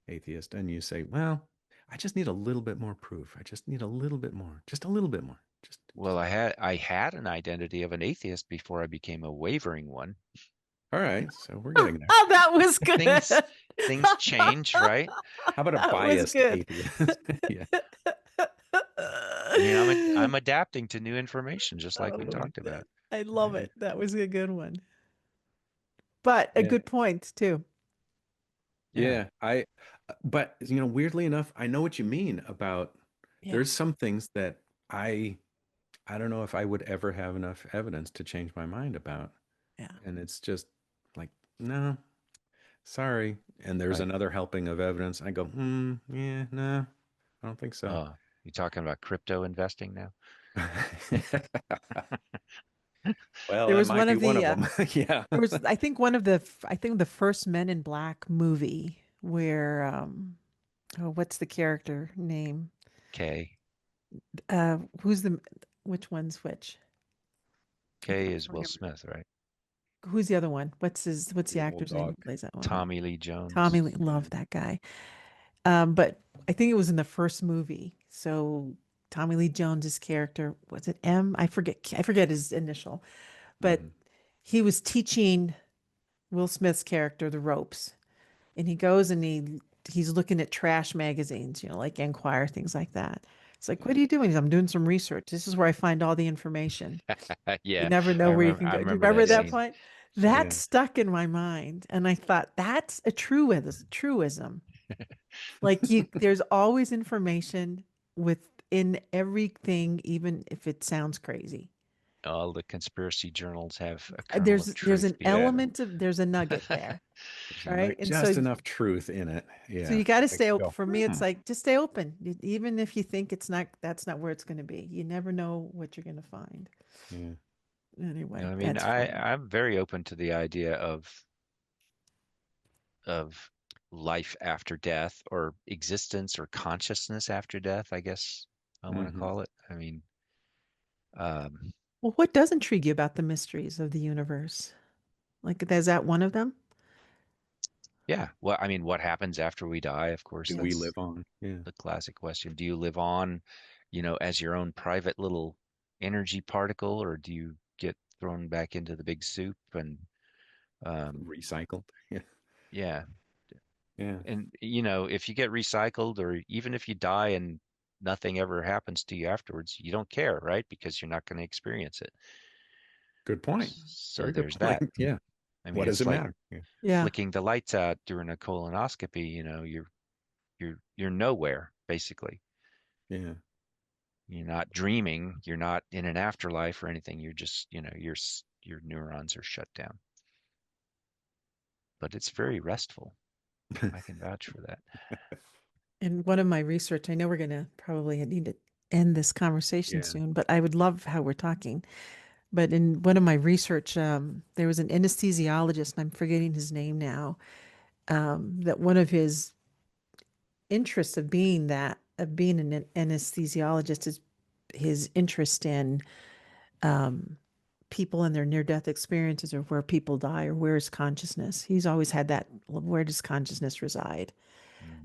atheist, and you say, "Well, I just need a little bit more proof. I just need a little bit more, just a little bit more, just Well, I had an identity of an atheist before I became a wavering one. all right." So we're getting there. Oh, that was good. Things things change, right? How about a That was biased good. atheist? Yeah, I mean, I'm adapting to new information just like we Oh, talked about. I love right. it. That was a good one. But a Yeah. good point too. Yeah. Yeah, but weirdly enough, I know what you mean about Yeah. there's some things that I I don't know if I would ever have enough evidence to change my mind about. Yeah. And it's just like, no, sorry. And there's Right. another helping of evidence. I go, yeah, no, I don't think so. Oh, you talking about crypto investing now? Well, There that was might one be of one the of them. Yeah. there was I think one of the I think the first Men in Black movie where oh, what's the character name? K. Who's the which one's which? I K can is never Will remember. Smith, right? Who's the other one? What's the The old actor's name who dog. plays that one? Tommy Lee Jones. Tommy Lee, love that guy. But I think it was in the first movie. So Tommy Lee Jones's character, was it M? I forget his initial, but Hmm. he was teaching Will Smith's character the ropes. And he goes and he's looking at trash magazines, like Enquire, things like that. It's like, what are you doing? I'm doing some research. This is where I find all the information. You Yeah, never know where you can I go. Do you remember remember that that Yes. scene. point? That Yeah. stuck in my mind. And I thought, that's a truism. Like there's always information within everything, even if it sounds crazy. all the conspiracy journals have a kernel of There's truth an behind Yeah. element of there's a nugget them. there, There's right? And just enough truth in it. so Yeah. you got to Makes stay you open. go, For me, hmm. it's like just stay open, even if you think it's not. That's not where it's going to be. You never know what you're going to find. Yeah. Anyway, I mean, that's funny. I'm very open to the idea of life after death or existence or consciousness after death, I guess I want to Hmm. call it. I mean, um, Well, what does intrigue you about the mysteries of the universe? Like, is that one of them? yeah. Well, I mean, what happens after we die? Of course, Do we that's live on? Yeah. the classic question. Do you live on, as your own private little energy particle, or do you get thrown back into the big soup? And um, Recycled. Yeah. yeah, Yeah. and if you get recycled, or even if you die and nothing ever happens to you afterwards, you don't care, right? Because you're not going to experience it. Good point. So Very good there's that. point. Yeah. I mean, What does it's it like matter? Yeah. Yeah. flicking the lights out during a colonoscopy. You're nowhere basically. Yeah. You're not dreaming. You're not in an afterlife or anything. You're just, your neurons are shut down. But it's very restful. I can vouch for that. In one of my research, I know we're going to probably need to end this conversation Yeah. soon, but I would love how we're talking. But in one of my research, there was an anesthesiologist, and I'm forgetting his name now, that one of his interests of being an anesthesiologist is his interest in people and their near-death experiences or where people die or where is consciousness. He's always had that, where does consciousness reside?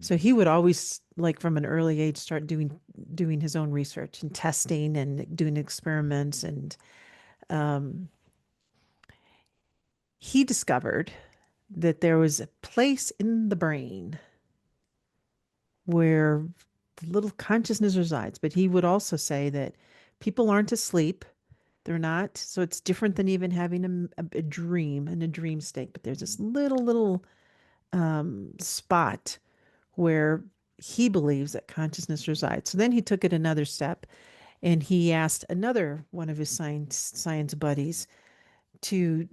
So Mhm. he would always, like from an early age, start doing his own research and testing and doing experiments. And he discovered that there was a place in the brain where the little consciousness resides. But he would also say that people aren't asleep. They're not. So it's different than even having a dream in a dream state. But there's this little spot where he believes that consciousness resides. So then he took it another step and he asked another one of his science buddies to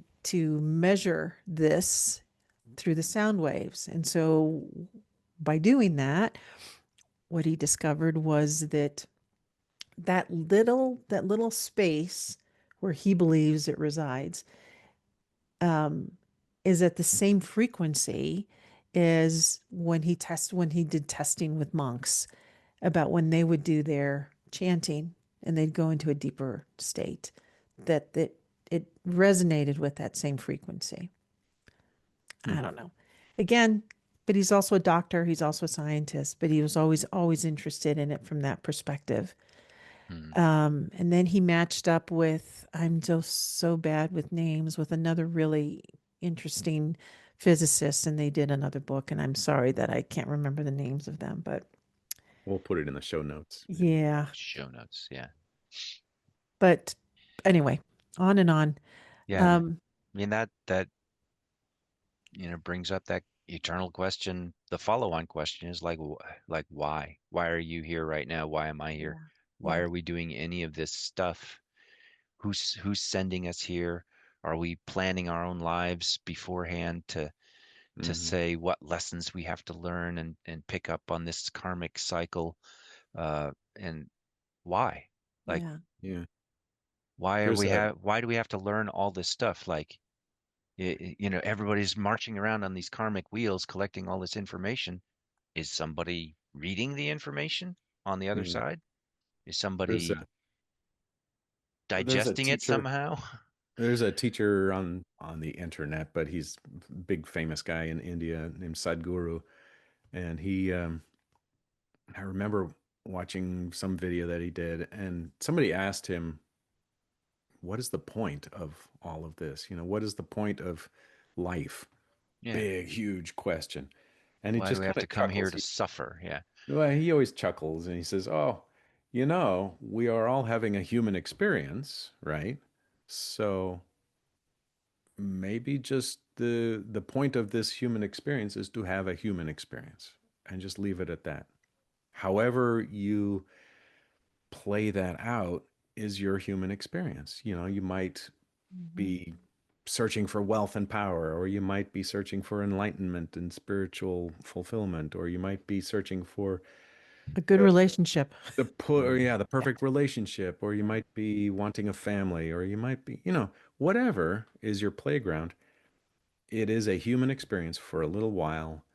measure this through the sound waves. And so by doing that, what he discovered was that that little space where he believes it resides is at the same frequency as when he did testing with monks about when they would do their chanting and they'd go into a deeper state, that it resonated with that same frequency. Hmm. I don't know. Again, but he's also a doctor, he's also a scientist, but he was always interested in it from that perspective. Hmm. And then he matched up with, I'm just so bad with names, with another really interesting physicist, and they did another book. And I'm sorry that I can't remember the names of them, but We'll put it in the show notes. Yeah. yeah. Show notes. Yeah. But anyway, on and on. Yeah. Um, I mean, that brings up that eternal question. The follow-on question is like why? Why are you here right now? Why am I here? yeah, Why yeah, are we doing any of this stuff? Who's sending us here? Are we planning our own lives beforehand to Hmm. say what lessons we have to learn and pick up on this karmic cycle? And why? Like, yeah, Yeah. why are There's we a have why do we have to learn all this stuff? Like, everybody's marching around on these karmic wheels collecting all this information. Is somebody reading the information on the other yeah. side? Is There's a somebody there's a digesting it teacher somehow? there's a teacher on the internet, but he's a big famous guy in India named Sadhguru, and he I remember watching some video that he did, and somebody asked him, "What is the point of all of this? What is the point of life?" Yeah. Big, huge question. And he Why do just we have kind to of come here chuckles. to suffer? Yeah. Well, he always chuckles and he says, "Oh, we are all having a human experience, right? So maybe just the point of this human experience is to have a human experience and just leave it at that. However you play that out is your human experience. You know, you might Mhm. be searching for wealth and power, or you might be searching for enlightenment and spiritual fulfillment, or you might be searching for A good uh, relationship. Mhm. the Yeah. perfect relationship, or you Yeah. might be wanting a family, or you might be, you know, whatever is your playground. It is a human experience for a little while.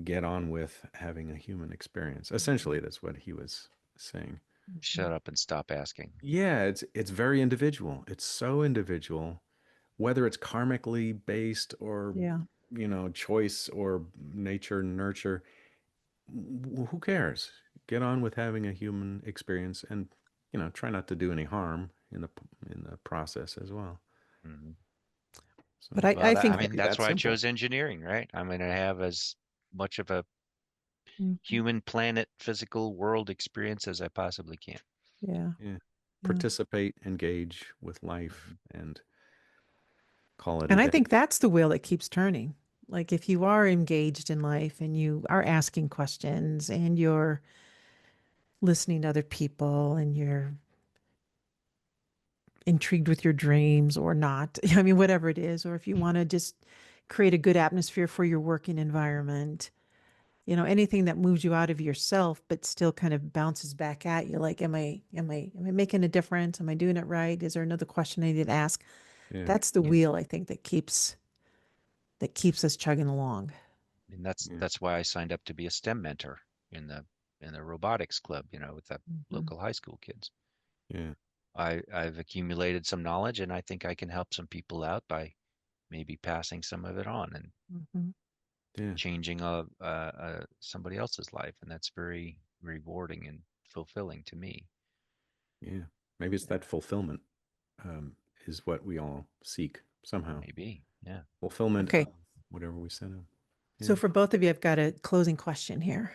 Get on with having a human experience. Essentially, that's what he was saying. Mhm. Shut up and stop asking. Yeah, it's very individual. It's so individual, whether it's karmically based or, Yeah. you know, choice or nature nurture. Who cares? Get on with having a human experience, and, you know, try not to do any harm in the process as well. Mhm. So But I, Well, I that, I think might mean, be that's that why I simple. chose engineering, right? I'm going to have as much of a Mhm. human planet physical world experience as I possibly can. Yeah. Yeah. Yeah. Participate, engage with life, Mhm. and call it a And I day. think that's the wheel that keeps turning. Like if you are engaged in life and you are asking questions and you're listening to other people and you're intrigued with your dreams or not, I mean, whatever it is, or if you want to just create a good atmosphere for your working environment, anything that moves you out of yourself, but still kind of bounces back at you. Like, am I making a difference? Am I doing it right? Is there another question I need to ask? Yeah. That's the wheel, I think, that keeps us chugging along. And that's Yeah. that's why I signed up to be a STEM mentor in the robotics club, with the Mhm. local high school kids. Yeah. I've accumulated some knowledge and I think I can help some people out by maybe passing some of it on and Mhm. Yeah. changing somebody else's life, and that's very rewarding and fulfilling to me. Yeah. Maybe it's that fulfillment, um, is what we all seek somehow. Maybe, yeah. Fulfillment Okay. of whatever we set out. So Yeah. for both of you, I've got a closing question here.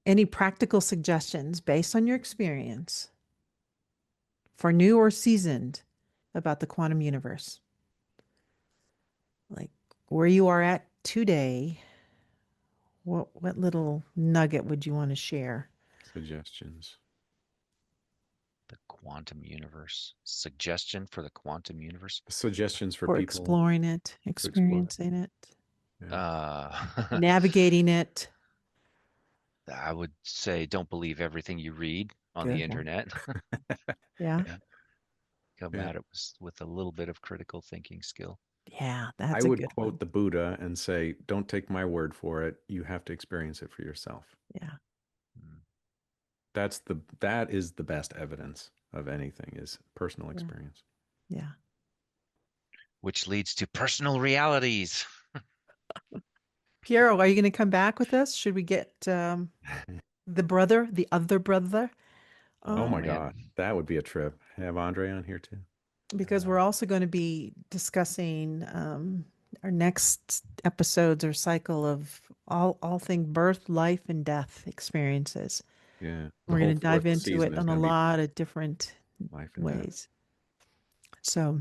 Any practical suggestions based on your experience for new or seasoned about the quantum universe? Like where you are at today, what little nugget would you want to share? Suggestions. The quantum universe. Suggestion for the quantum universe. Suggestions for For people exploring it, to explore. experiencing it, Yeah. Uh, navigating it. I would say don't believe everything you read on the Good. Well, internet. Yeah. Yeah, come yeah. at it with a little bit of critical thinking skill. Yeah, I that's a would good quote one. the Buddha and say, don't take my word for it. You have to experience it for yourself. Yeah. Mm. That is the best evidence of anything is personal Yeah. experience. Yeah. Which leads to personal realities. Piero, are you going to come back with us? Should we get the other brother? Oh Oh my Um, God. man. That would be a trip. Have Andre on here too. because we're Uh, also going to be discussing our next episodes or cycle of all thing birth, life, and death experiences. Yeah. The We're whole going to dive fourth into season it is on a going to be lot of different life and death. ways. So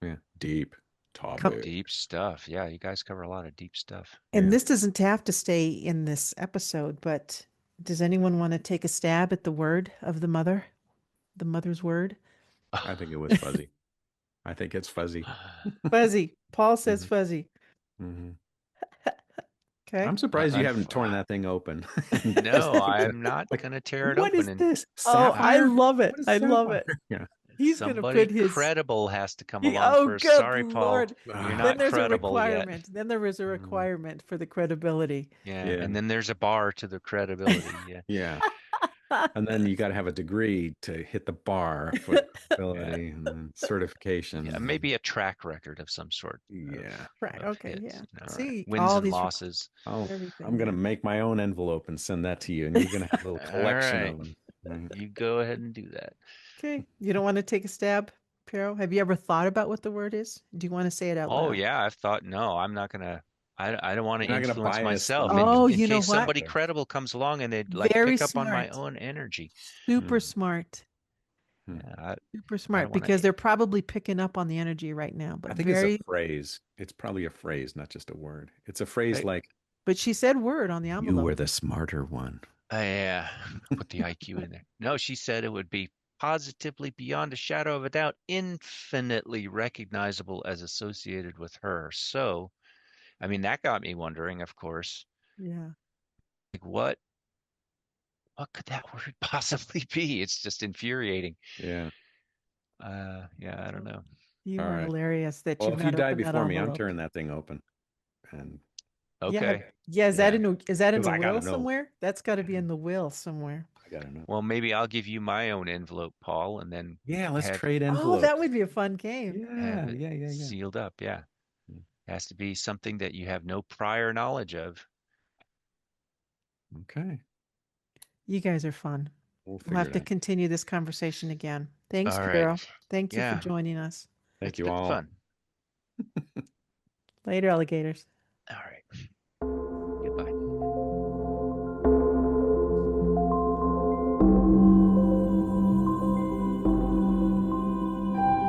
Yeah. Deep come, topic. deep stuff. Yeah, you guys cover a lot of deep stuff. and Yeah. this doesn't have to stay in this episode, but does anyone want to take a stab at the word of the mother's word? I think it was fuzzy. I think it's fuzzy. Fuzzy. Paul says hmm fuzzy. hmm Okay. I'm surprised you haven't torn Uh, that thing open and just no, I'm not like, gonna tear it what open. is And this? Oh, I Sapphire? love it. What is I love it. sapphire? Yeah. He's going to somebody put his. credible has to come along Oh, first. good Sorry, Paul, Lord. you're Ah, Then not there's a credible yet. requirement. Then there is a mm, requirement for the credibility. Yeah, yeah. and then there's a bar to the credibility. Yeah, Yeah. And then you got to have a degree to hit the bar for the yeah, credibility and then certification. yeah. Maybe a track record of some sort of Yeah. Right. of Okay. Yeah. hits, All right. See, wins all and these, losses. I'm everything. gonna Yeah. make my own envelope and send that to you, and you're gonna have a little All collection right, of them. Right? you go ahead and do that. Okay. You don't want to take a stab, Piero? Have you ever thought about what the word is? Do you want to say it out Oh loud? yeah, I've thought, no, I'm not gonna. I don't want to You're not gonna influence bias myself the Oh, in you know case what? somebody receptor. credible comes along and they like Very pick up on my smart. own energy. Super Hmm. smart. Hmm. Yeah, Super I don't smart want because to. they're probably picking up on the energy right now, I but think it's a very, phrase. It's probably a phrase, not just a word. It's a phrase right. like But she said word on the "You envelope. were the smarter one." Yeah, put the IQ in there. No, she said it would be. positively, beyond a shadow of a doubt, infinitely recognizable as associated with her. So, I mean, that got me wondering, of course, Yeah. like what could that word possibly be? It's just infuriating. Yeah. Yeah, I don't Well, know. you All are right. hilarious that Well, you've if you not die opened that before me, I'm envelope. turning that thing open, and Yeah. Okay. Yeah. Yeah. Is that in because the I gotta will know. somewhere? That's got to be in the will somewhere. I gotta know. Well, maybe I'll give you my own envelope, Paul, and then Yeah, let's have trade Oh, that envelopes. would be a fun game. have Yeah, it yeah, yeah, yeah. sealed up. Yeah. It has to be something that you have no prior knowledge of. Okay, You guys are fun. we'll We'll figure have it to out. continue this conversation again. Thanks, All right. Piero. Thank you for Yeah. joining us. Thank It's you been all. fun. Later, alligators. All right. Goodbye.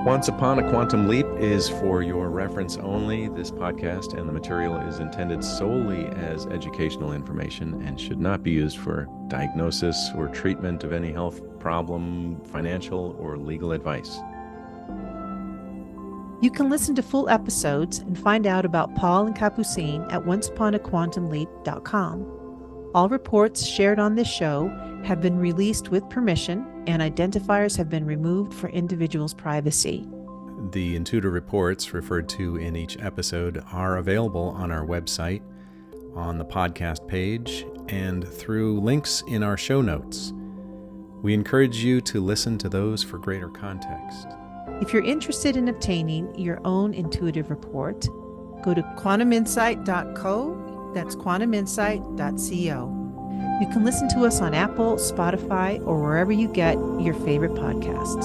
Once Upon a Quantum Leap is for your reference only. This podcast and the material is intended solely as educational information and should not be used for diagnosis or treatment of any health problem, financial, or legal advice. You can listen to full episodes and find out about Paul and Capucine at onceuponaQuantumLeap.com. All reports shared on this show have been released with permission, and identifiers have been removed for individuals' privacy. The Intuitive reports referred to in each episode are available on our website, on the podcast page, and through links in our show notes. We encourage you to listen to those for greater context. If you're interested in obtaining your own intuitive report, go to quantuminsight.co. That's quantuminsight.co. You can listen to us on Apple, Spotify, or wherever you get your favorite podcasts.